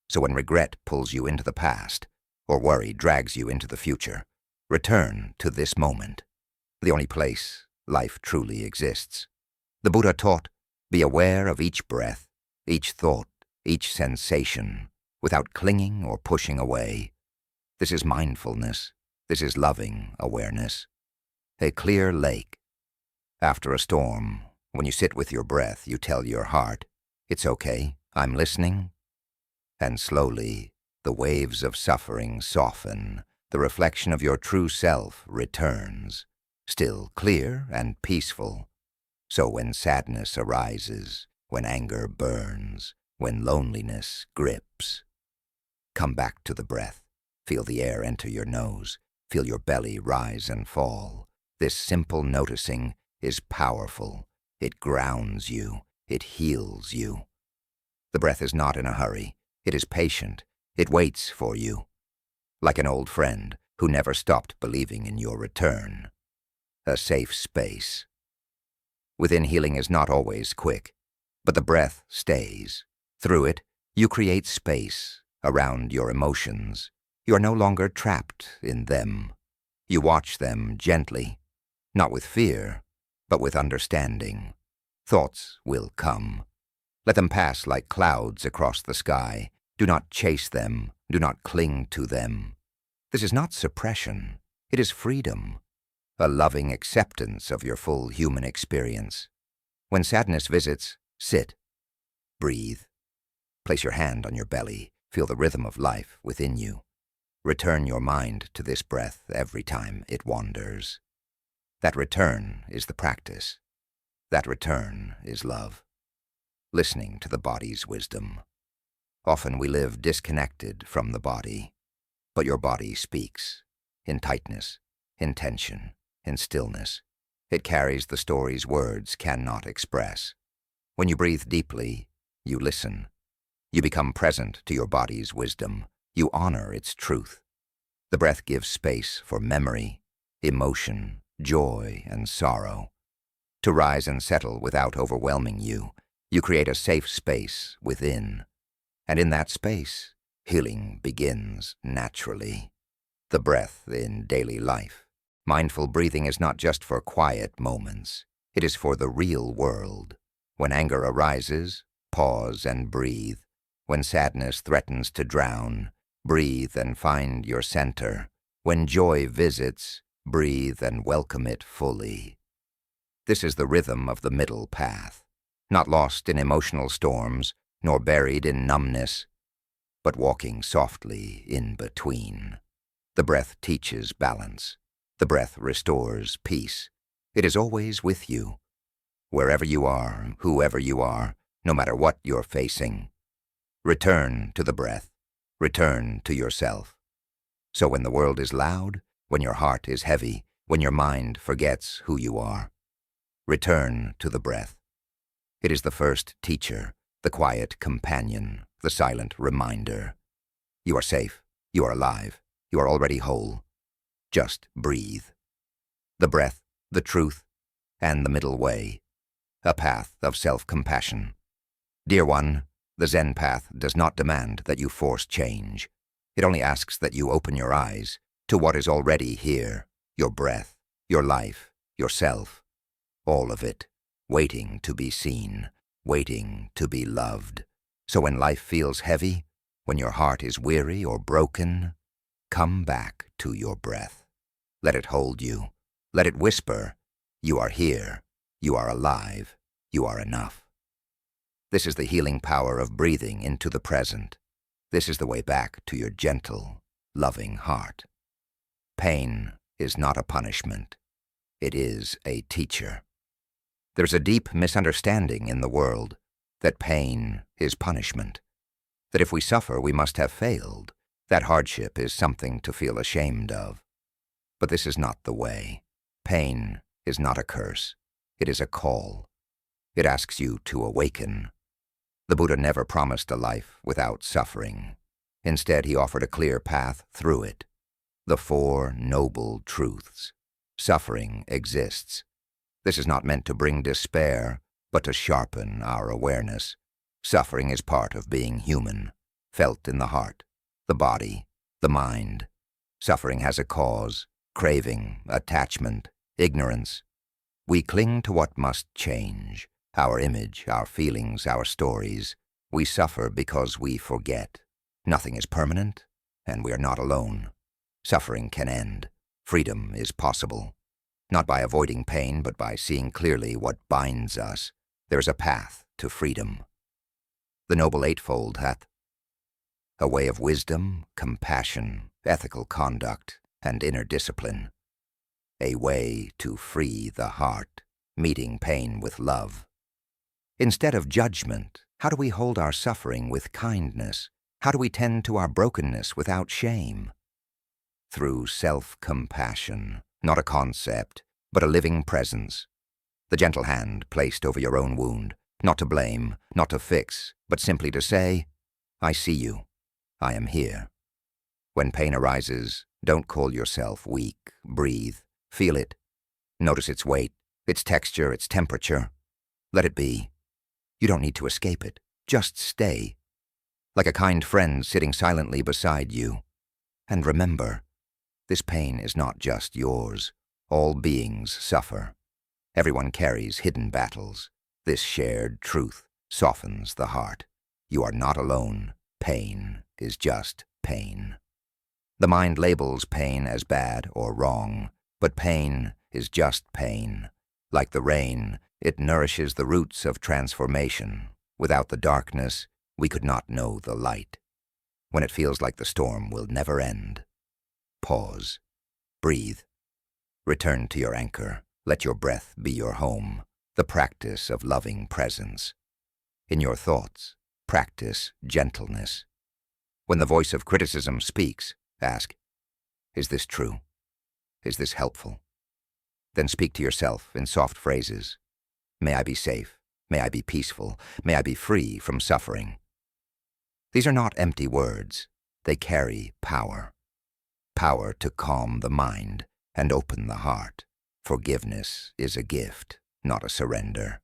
So when regret pulls you into the past, or worry drags you into the future, return to this moment, the only place life truly exists. The Buddha taught, be aware of each breath, each thought, each sensation, without clinging or pushing away. This is mindfulness. This is loving awareness. A clear lake. After a storm, when you sit with your breath, you tell your heart, it's okay, I'm listening. And slowly, the waves of suffering soften. The reflection of your true self returns, still clear and peaceful. So when sadness arises, when anger burns, when loneliness grips, come back to the breath. Feel the air enter your nose. Feel your belly rise and fall. This simple noticing is powerful. It grounds you. It heals you. The breath is not in a hurry. It is patient. It waits for you. Like an old friend who never stopped believing in your return. A safe space. Within, healing is not always quick, but the breath stays. Through it, you create space around your emotions. You are no longer trapped in them. You watch them gently, not with fear, but with understanding. Thoughts will come. Let them pass like clouds across the sky. Do not chase them. Do not cling to them. This is not suppression. It is freedom, a loving acceptance of your full human experience. When sadness visits, sit, breathe. Place your hand on your belly. Feel the rhythm of life within you. Return your mind to this breath every time it wanders. That return is the practice. That return is love. Listening to the body's wisdom. Often we live disconnected from the body, but your body speaks, in tightness, in tension, in stillness. It carries the stories words cannot express. When you breathe deeply, you listen. You become present to your body's wisdom. You honor its truth. The breath gives space for memory, emotion, joy, and sorrow. To rise and settle without overwhelming you, you create a safe space within. And in that space, healing begins naturally. The breath in daily life. Mindful breathing is not just for quiet moments. It is for the real world. When anger arises, pause and breathe. When sadness threatens to drown, breathe and find your center. When joy visits, breathe and welcome it fully. This is the rhythm of the middle path, not lost in emotional storms, nor buried in numbness, but walking softly in between. The breath teaches balance. The breath restores peace. It is always with you. Wherever you are, whoever you are, no matter what you're facing. Return to the breath. Return to yourself. So when the world is loud, when your heart is heavy, when your mind forgets who you are, return to the breath. It is the first teacher, the quiet companion, the silent reminder. You are safe. You are alive. You are already whole. Just breathe. The breath, the truth, and the middle way. A path of self-compassion. Dear one, the Zen path does not demand that you force change. It only asks that you open your eyes to what is already here, your breath, your life, yourself, all of it, waiting to be seen, waiting to be loved. So when life feels heavy, when your heart is weary or broken, come back to your breath. Let it hold you. Let it whisper, you are here, you are alive, you are enough. This is the healing power of breathing into the present. This is the way back to your gentle, loving heart. Pain is not a punishment. It is a teacher. There's a deep misunderstanding in the world that pain is punishment, that if we suffer, we must have failed, that hardship is something to feel ashamed of. But this is not the way. Pain is not a curse. It is a call. It asks you to awaken. The Buddha never promised a life without suffering. Instead, he offered a clear path through it. The Four Noble Truths. Suffering exists. This is not meant to bring despair, but to sharpen our awareness. Suffering is part of being human, felt in the heart, the body, the mind. Suffering has a cause, craving, attachment, ignorance. We cling to what must change. Our image, our feelings, our stories. We suffer because we forget. Nothing is permanent, and we are not alone. Suffering can end. Freedom is possible. Not by avoiding pain, but by seeing clearly what binds us. There is a path to freedom. The Noble Eightfold hath a way of wisdom, compassion, ethical conduct, and inner discipline. A way to free the heart, meeting pain with love. Instead of judgment, how do we hold our suffering with kindness? How do we tend to our brokenness without shame? Through self-compassion, not a concept, but a living presence. The gentle hand placed over your own wound, not to blame, not to fix, but simply to say, I see you. I am here. When pain arises, don't call yourself weak. Breathe. Feel it. Notice its weight, its texture, its temperature. Let it be. You don't need to escape it. Just stay. Like a kind friend sitting silently beside you. And remember, this pain is not just yours. All beings suffer. Everyone carries hidden battles. This shared truth softens the heart. You are not alone. Pain is just pain. The mind labels pain as bad or wrong, but pain is just pain. Like the rain, it nourishes the roots of transformation. Without the darkness, we could not know the light. When it feels like the storm will never end, pause, breathe, return to your anchor. Let your breath be your home, the practice of loving presence. In your thoughts, practice gentleness. When the voice of criticism speaks, ask, is this true? Is this helpful? Then speak to yourself in soft phrases. May I be safe. May I be peaceful. May I be free from suffering. These are not empty words. They carry power. Power to calm the mind and open the heart. Forgiveness is a gift, not a surrender.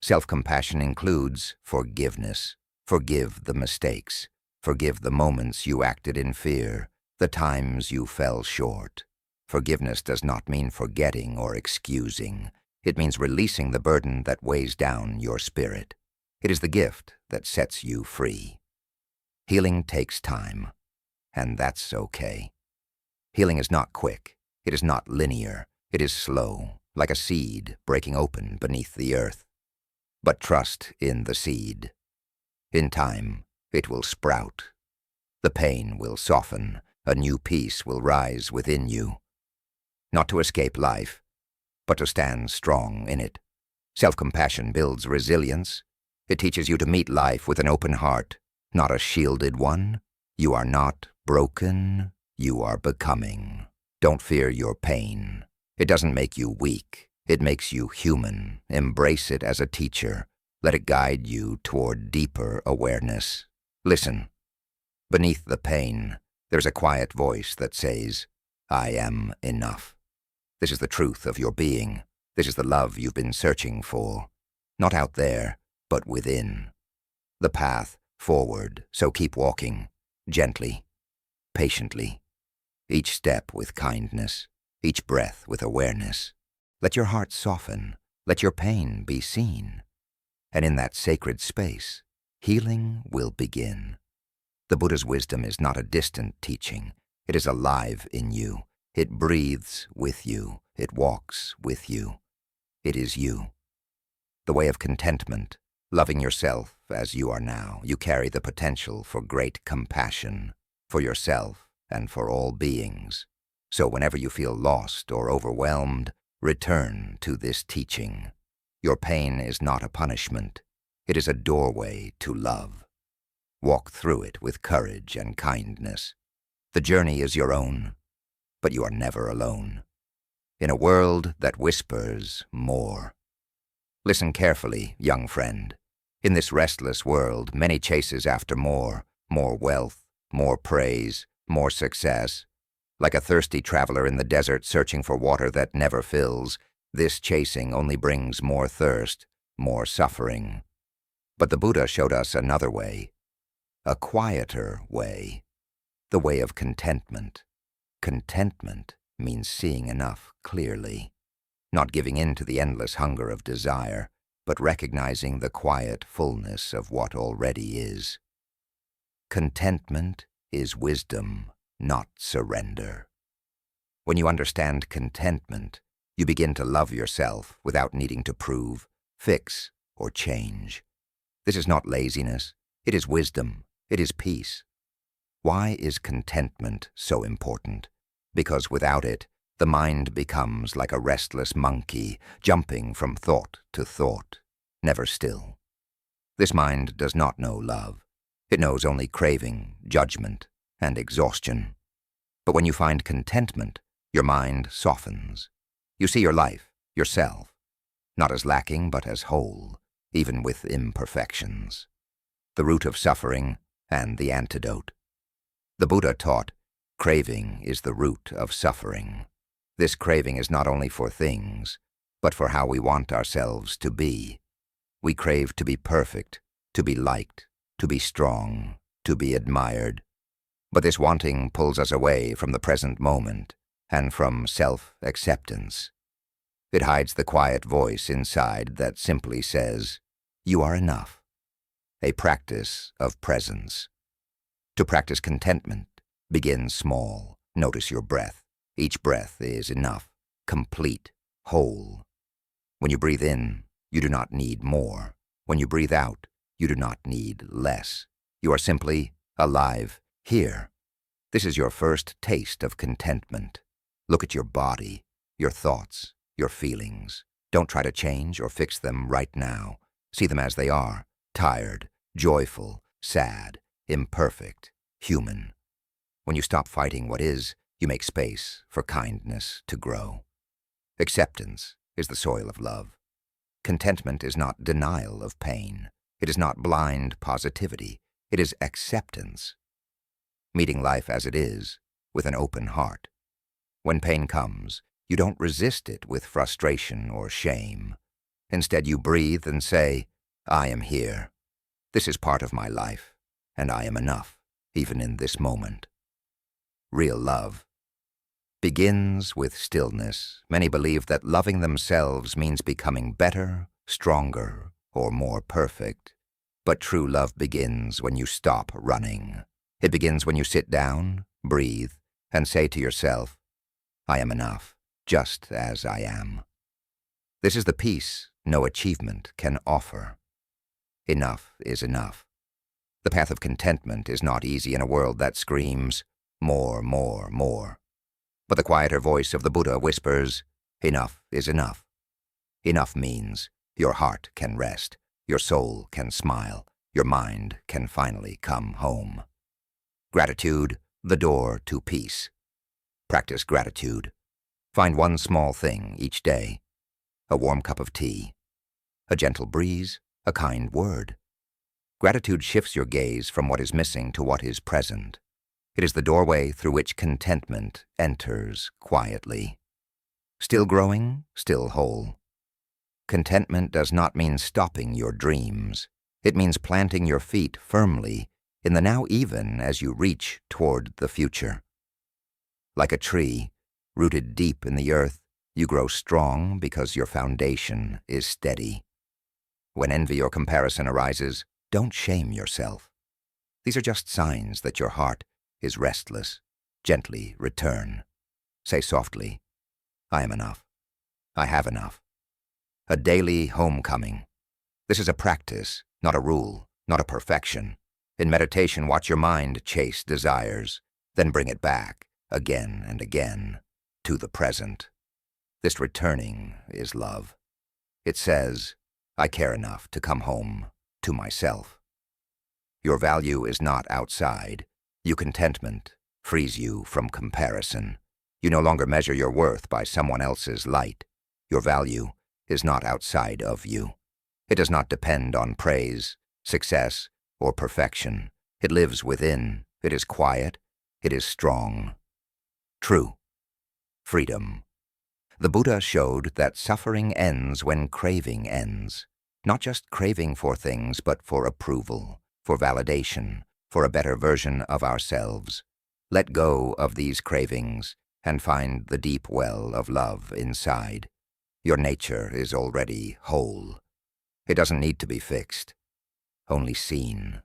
Self-compassion includes forgiveness. Forgive the mistakes. Forgive the moments you acted in fear, the times you fell short. Forgiveness does not mean forgetting or excusing. It means releasing the burden that weighs down your spirit. It is the gift that sets you free. Healing takes time, and that's okay. Healing is not quick. It is not linear. It is slow, like a seed breaking open beneath the earth. But trust in the seed. In time, it will sprout. The pain will soften. A new peace will rise within you. Not to escape life, but to stand strong in it. Self-compassion builds resilience. It teaches you to meet life with an open heart, not a shielded one. You are not broken. You are becoming. Don't fear your pain. It doesn't make you weak. It makes you human. Embrace it as a teacher. Let it guide you toward deeper awareness. Listen. Beneath the pain, there's a quiet voice that says, I am enough. This is the truth of your being. This is the love you've been searching for. Not out there, but within. The path forward, so keep walking, gently, patiently. Each step with kindness, each breath with awareness. Let your heart soften. Let your pain be seen. And in that sacred space, healing will begin. The Buddha's wisdom is not a distant teaching. It is alive in you. It breathes with you. It walks with you. It is you. The way of contentment, loving yourself as you are now. You carry the potential for great compassion, for yourself and for all beings. So whenever you feel lost or overwhelmed, return to this teaching. Your pain is not a punishment. It is a doorway to love. Walk through it with courage and kindness. The journey is your own, but you are never alone. In a world that whispers more. Listen carefully, young friend. In this restless world, many chases after more wealth, more praise, more success. Like a thirsty traveler in the desert searching for water that never fills, this chasing only brings more thirst, more suffering. But the Buddha showed us another way, a quieter way, the way of contentment. Contentment means seeing enough clearly, not giving in to the endless hunger of desire, but recognizing the quiet fullness of what already is. Contentment is wisdom, not surrender. When you understand contentment, you begin to love yourself without needing to prove, fix, or change. This is not laziness. It is wisdom. It is peace. Why is contentment so important? Because without it, the mind becomes like a restless monkey, jumping from thought to thought, never still. This mind does not know love. It knows only craving, judgment, and exhaustion. But when you find contentment, your mind softens. You see your life, yourself, not as lacking but as whole, even with imperfections. The root of suffering and the antidote. The Buddha taught, craving is the root of suffering. This craving is not only for things, but for how we want ourselves to be. We crave to be perfect, to be liked, to be strong, to be admired. But this wanting pulls us away from the present moment and from self-acceptance. It hides the quiet voice inside that simply says, You are enough. A practice of presence. To practice contentment, begin small. Notice your breath. Each breath is enough, complete, whole. When you breathe in, you do not need more. When you breathe out, you do not need less. You are simply alive here. This is your first taste of contentment. Look at your body, your thoughts, your feelings. Don't try to change or fix them right now. See them as they are, tired, joyful, sad, imperfect, human. When you stop fighting what is, you make space for kindness to grow. Acceptance is the soil of love. Contentment is not denial of pain. It is not blind positivity. It is acceptance. Meeting life as it is, with an open heart. When pain comes, you don't resist it with frustration or shame. Instead, you breathe and say, I am here. This is part of my life, and I am enough, even in this moment. Real love begins with stillness. Many believe that loving themselves means becoming better, stronger, or more perfect. But true love begins when you stop running. It begins when you sit down, breathe, and say to yourself, I am enough, just as I am. This is the peace no achievement can offer. Enough is enough. The path of contentment is not easy in a world that screams, more, more, more. But the quieter voice of the Buddha whispers, enough is enough. Enough means your heart can rest, your soul can smile, your mind can finally come home. Gratitude, the door to peace. Practice gratitude. Find one small thing each day. A warm cup of tea, a gentle breeze, a kind word. Gratitude shifts your gaze from what is missing to what is present. It is the doorway through which contentment enters quietly. Still growing, still whole. Contentment does not mean stopping your dreams. It means planting your feet firmly in the now even as you reach toward the future. Like a tree, rooted deep in the earth, you grow strong because your foundation is steady. When envy or comparison arises, don't shame yourself. These are just signs that your heart is restless. Gently return. Say softly, I am enough. I have enough. A daily homecoming. This is a practice, not a rule, not a perfection. In meditation, watch your mind chase desires, then bring it back, again and again, to the present. This returning is love. It says, I care enough to come home to myself. Your value is not outside. Your contentment frees you from comparison. You no longer measure your worth by someone else's light. Your value is not outside of you. It does not depend on praise, success, or perfection. It lives within. It is quiet. It is strong. True. Freedom. The Buddha showed that suffering ends when craving ends. Not just craving for things, but for approval, for validation, for a better version of ourselves. Let go of these cravings and find the deep well of love inside. Your nature is already whole. It doesn't need to be fixed, only seen,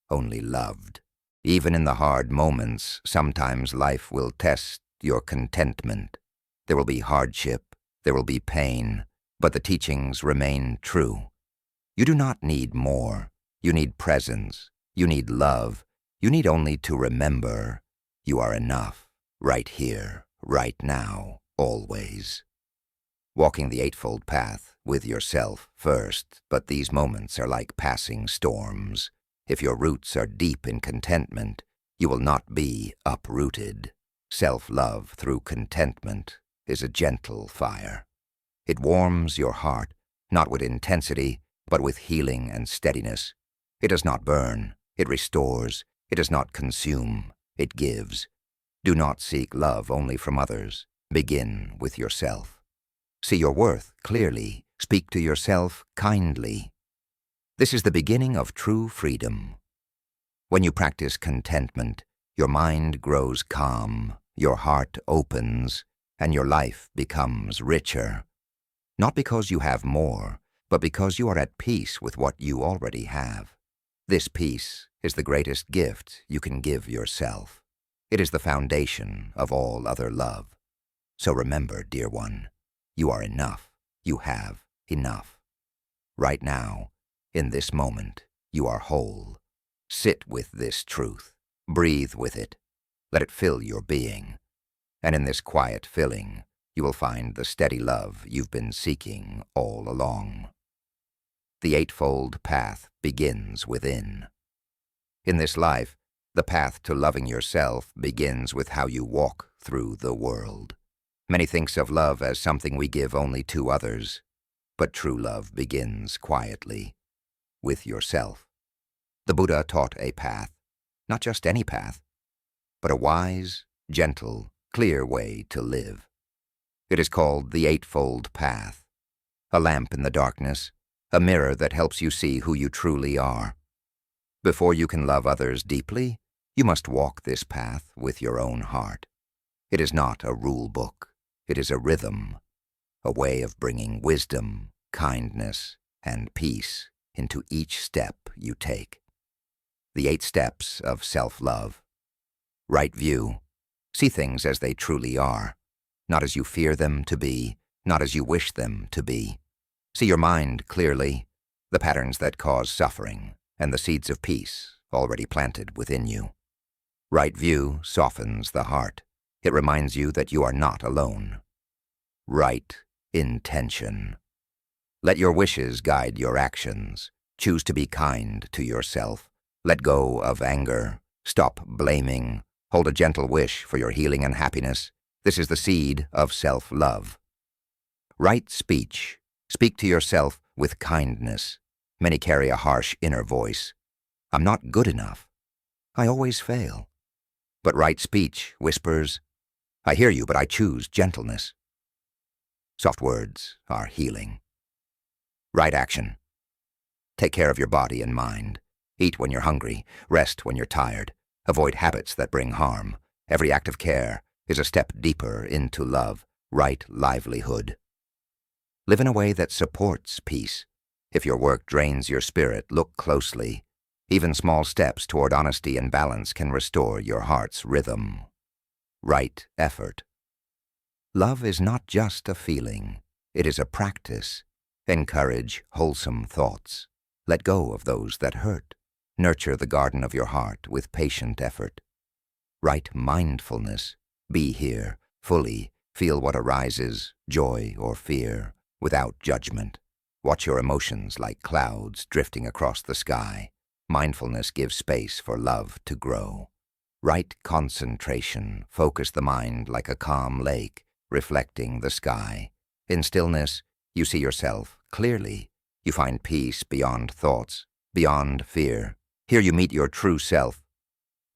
only loved. Even in the hard moments, sometimes life will test your contentment. There will be hardship, there will be pain, but the teachings remain true. You do not need more. You need presence. You need love. You need only to remember you are enough, right here, right now, always. Walking the Eightfold Path with yourself first, but these moments are like passing storms. If your roots are deep in contentment, you will not be uprooted. Self-love through contentment is a gentle fire. It warms your heart, not with intensity, but with healing and steadiness. It does not burn, it restores, it does not consume, it gives. Do not seek love only from others. Begin with yourself. See your worth clearly. Speak to yourself kindly. This is the beginning of true freedom. When you practice contentment, your mind grows calm, your heart opens, and your life becomes richer. Not because you have more, but because you are at peace with what you already have. This peace is the greatest gift you can give yourself. It is the foundation of all other love. So remember, dear one, you are enough. You have enough. Right now, in this moment, you are whole. Sit with this truth. Breathe with it. Let it fill your being. And in this quiet filling, you will find the steady love you've been seeking all along. The eightfold path begins within. In this life, the path to loving yourself begins with how you walk through the world. Many think of love as something we give only to others, but true love begins quietly, with yourself. The Buddha taught a path, not just any path, but a wise, gentle, clear way to live. It is called the Eightfold Path, a lamp in the darkness, a mirror that helps you see who you truly are. Before you can love others deeply, you must walk this path with your own heart. It is not a rule book. It is a rhythm, a way of bringing wisdom, kindness, and peace into each step you take. The 8 steps of self-love. Right view. See things as they truly are, not as you fear them to be, not as you wish them to be. See your mind clearly, the patterns that cause suffering, and the seeds of peace already planted within you. Right view softens the heart. It reminds you that you are not alone. Right intention. Let your wishes guide your actions. Choose to be kind to yourself. Let go of anger. Stop blaming. Hold a gentle wish for your healing and happiness. This is the seed of self-love. Right speech. Speak to yourself with kindness. Many carry a harsh inner voice. I'm not good enough. I always fail. But right speech whispers, I hear you, but I choose gentleness. Soft words are healing. Right action. Take care of your body and mind. Eat when you're hungry. Rest when you're tired. Avoid habits that bring harm. Every act of care is a step deeper into love. Right livelihood. Live in a way that supports peace. If your work drains your spirit, look closely. Even small steps toward honesty and balance can restore your heart's rhythm. Right effort. Love is not just a feeling. It is a practice. Encourage wholesome thoughts. Let go of those that hurt. Nurture the garden of your heart with patient effort. Right mindfulness. Be here, fully. Feel what arises, joy or fear, without judgment. Watch your emotions like clouds drifting across the sky. Mindfulness gives space for love to grow. Right concentration. Focus the mind like a calm lake, reflecting the sky. In stillness, you see yourself clearly. You find peace beyond thoughts, beyond fear. Here you meet your true self,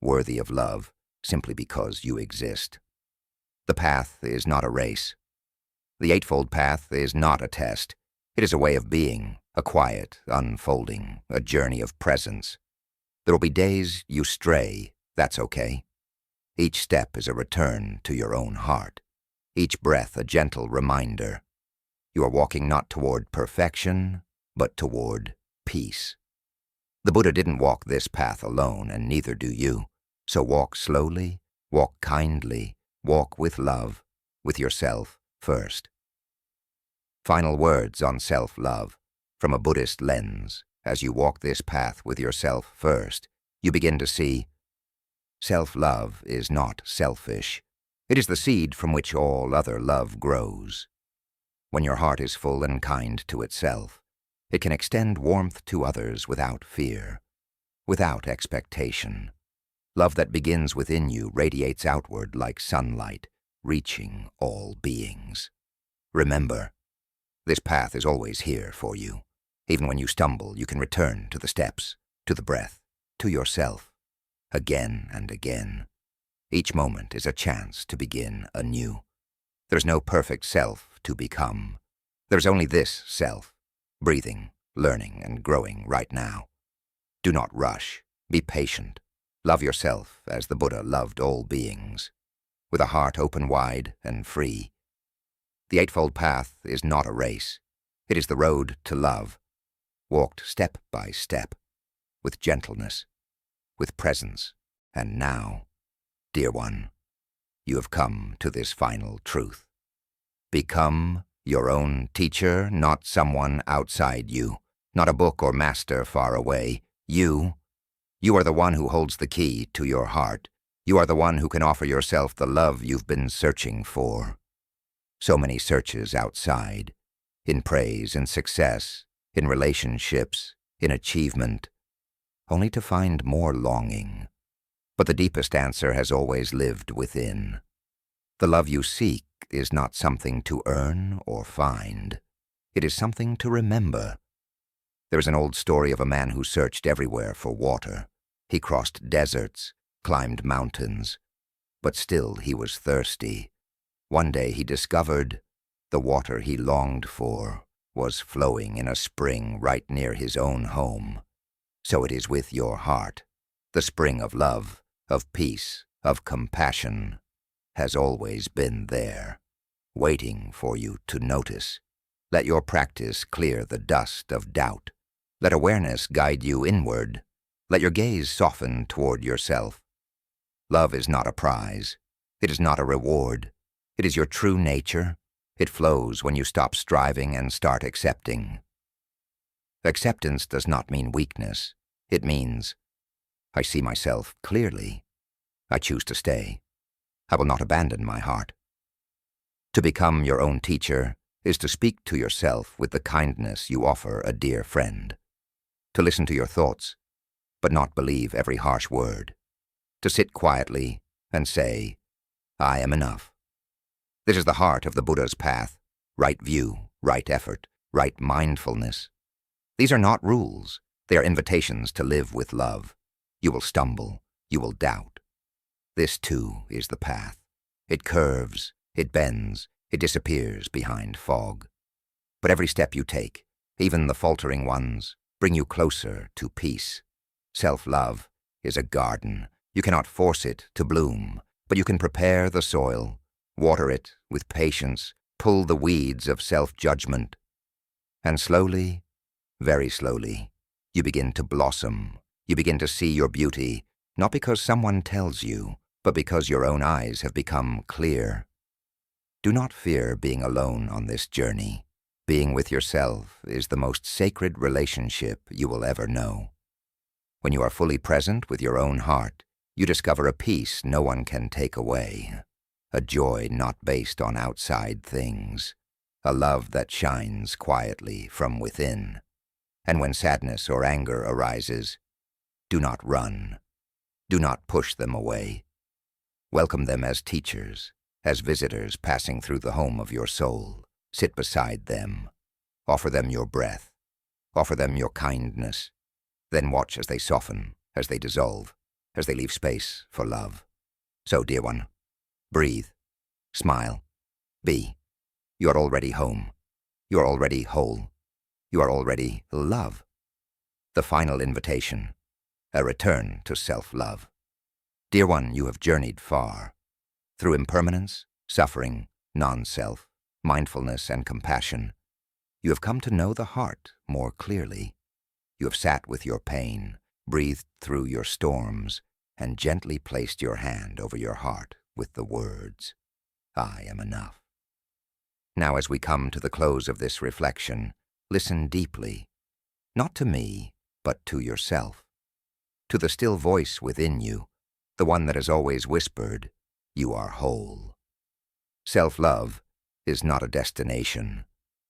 worthy of love, simply because you exist. The path is not a race. The Eightfold Path is not a test. It is a way of being, a quiet unfolding, a journey of presence. There will be days you stray. That's okay. Each step is a return to your own heart. Each breath a gentle reminder. You are walking not toward perfection, but toward peace. The Buddha didn't walk this path alone, and neither do you. So walk slowly, walk kindly, walk with love, with yourself first. Final words on self-love. From a Buddhist lens, as you walk this path with yourself first, you begin to see self-love is not selfish. It is the seed from which all other love grows. When your heart is full and kind to itself, it can extend warmth to others without fear, without expectation. Love that begins within you radiates outward like sunlight, reaching all beings. Remember, this path is always here for you. Even when you stumble, you can return to the steps, to the breath, to yourself, again and again. Each moment is a chance to begin anew. There's no perfect self to become. There's only this self, breathing, learning, and growing right now. Do not rush. Be patient. Love yourself as the Buddha loved all beings, with a heart open wide and free. The Eightfold Path is not a race. It is the road to love, walked step by step, with gentleness, with presence, and now, dear one, you have come to this final truth. Become your own teacher, not someone outside you, not a book or master far away. You are the one who holds the key to your heart. You are the one who can offer yourself the love you've been searching for. So many searches outside, in praise, in success, in relationships, in achievement, only to find more longing. But the deepest answer has always lived within. The love you seek is not something to earn or find. It is something to remember. There is an old story of a man who searched everywhere for water. He crossed deserts, climbed mountains, but still he was thirsty. One day he discovered the water he longed for was flowing in a spring right near his own home. So it is with your heart. The spring of love, of peace, of compassion has always been there, waiting for you to notice. Let your practice clear the dust of doubt. Let awareness guide you inward. Let your gaze soften toward yourself. Love is not a prize. It is not a reward. It is your true nature. It flows when you stop striving and start accepting. Acceptance does not mean weakness. It means, I see myself clearly. I choose to stay. I will not abandon my heart. To become your own teacher is to speak to yourself with the kindness you offer a dear friend. To listen to your thoughts, but not believe every harsh word. To sit quietly and say, I am enough. This is the heart of the Buddha's path, right view, right effort, right mindfulness. These are not rules. They are invitations to live with love. You will stumble. You will doubt. This too is the path. It curves, it bends, it disappears behind fog. But every step you take, even the faltering ones, bring you closer to peace. Self-love is a garden. You cannot force it to bloom, but you can prepare the soil, water it with patience, pull the weeds of self-judgment. And slowly, very slowly, you begin to blossom. You begin to see your beauty, not because someone tells you, but because your own eyes have become clear. Do not fear being alone on this journey. Being with yourself is the most sacred relationship you will ever know. When you are fully present with your own heart, you discover a peace no one can take away, a joy not based on outside things, a love that shines quietly from within. And when sadness or anger arises, do not run. Do not push them away. Welcome them as teachers, as visitors passing through the home of your soul. Sit beside them. Offer them your breath. Offer them your kindness. Then watch as they soften, as they dissolve, as they leave space for love. So, dear one, breathe, smile, be. You are already home. You are already whole. You are already love. The final invitation, a return to self-love. Dear one, you have journeyed far. Through impermanence, suffering, non-self, mindfulness, and compassion, you have come to know the heart more clearly. You have sat with your pain, breathed through your storms, and gently placed your hand over your heart with the words, I am enough. Now, as we come to the close of this reflection, listen deeply, not to me, but to yourself, to the still voice within you, the one that has always whispered, you are whole. Self-love is not a destination.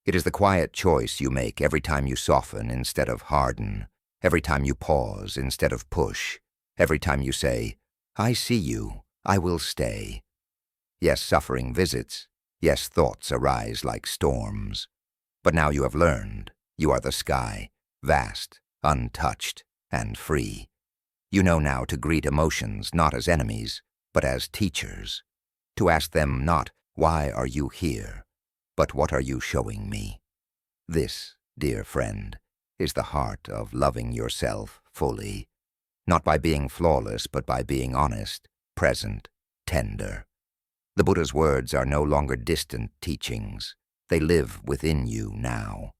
It is the quiet choice you make every time you soften instead of harden, every time you pause instead of push, every time you say, I see you, I will stay. Yes, suffering visits. Yes, thoughts arise like storms. But now you have learned, you are the sky, vast, untouched, and free. You know now to greet emotions not as enemies, but as teachers. To ask them not, why are you here, but what are you showing me? This, dear friend, is the heart of loving yourself fully, not by being flawless, but by being honest, present, tender. The Buddha's words are no longer distant teachings. They live within you now.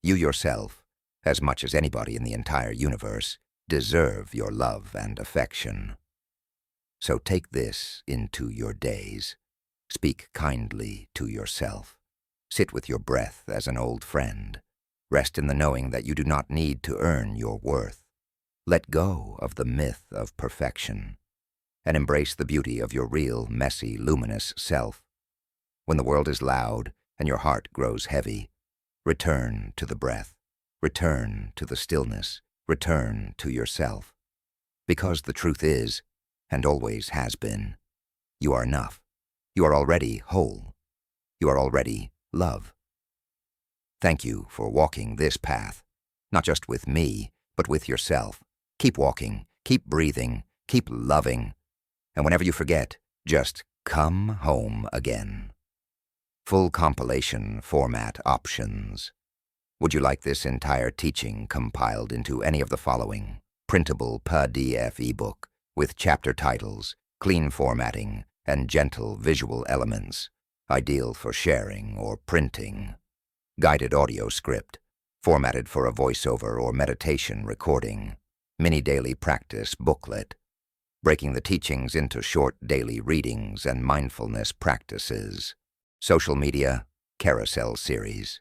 You yourself, as much as anybody in the entire universe, deserve your love and affection. So take this into your days. Speak kindly to yourself. Sit with your breath as an old friend. Rest in the knowing that you do not need to earn your worth. Let go of the myth of perfection and embrace the beauty of your real, messy, luminous self. When the world is loud and your heart grows heavy, return to the breath, return to the stillness, return to yourself. Because the truth is, and always has been, you are enough. You are already whole. You are already love. Thank you for walking this path, not just with me, but with yourself. Keep walking, keep breathing, keep loving, and whenever you forget, just come home again. Full compilation format options. Would you like this entire teaching compiled into any of the following? Printable PDF ebook with chapter titles, clean formatting, and gentle visual elements, ideal for sharing or printing. Guided audio script, formatted for a voiceover or meditation recording. Mini daily practice booklet, breaking the teachings into short daily readings and mindfulness practices. Social media carousel series,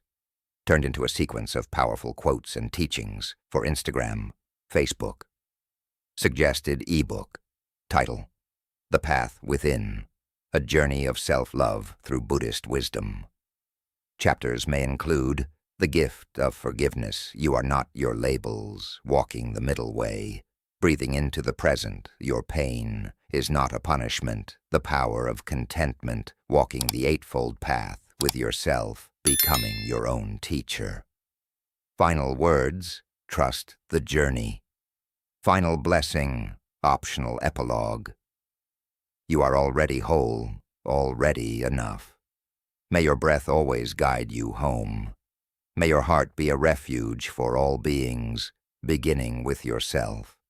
turned into a sequence of powerful quotes and teachings for Instagram, Facebook. Suggested ebook, title, The Path Within, A Journey of Self-Love Through Buddhist Wisdom. Chapters may include The Gift of Forgiveness, You Are Not Your Labels, Walking the Middle Way, Breathing into the Present, Your Pain is Not a Punishment, The Power of Contentment, Walking the Eightfold Path with Yourself, Becoming Your Own Teacher. Final words, Trust the Journey. Final blessing, optional epilogue. You are already whole, already enough. May your breath always guide you home. May your heart be a refuge for all beings, beginning with yourself.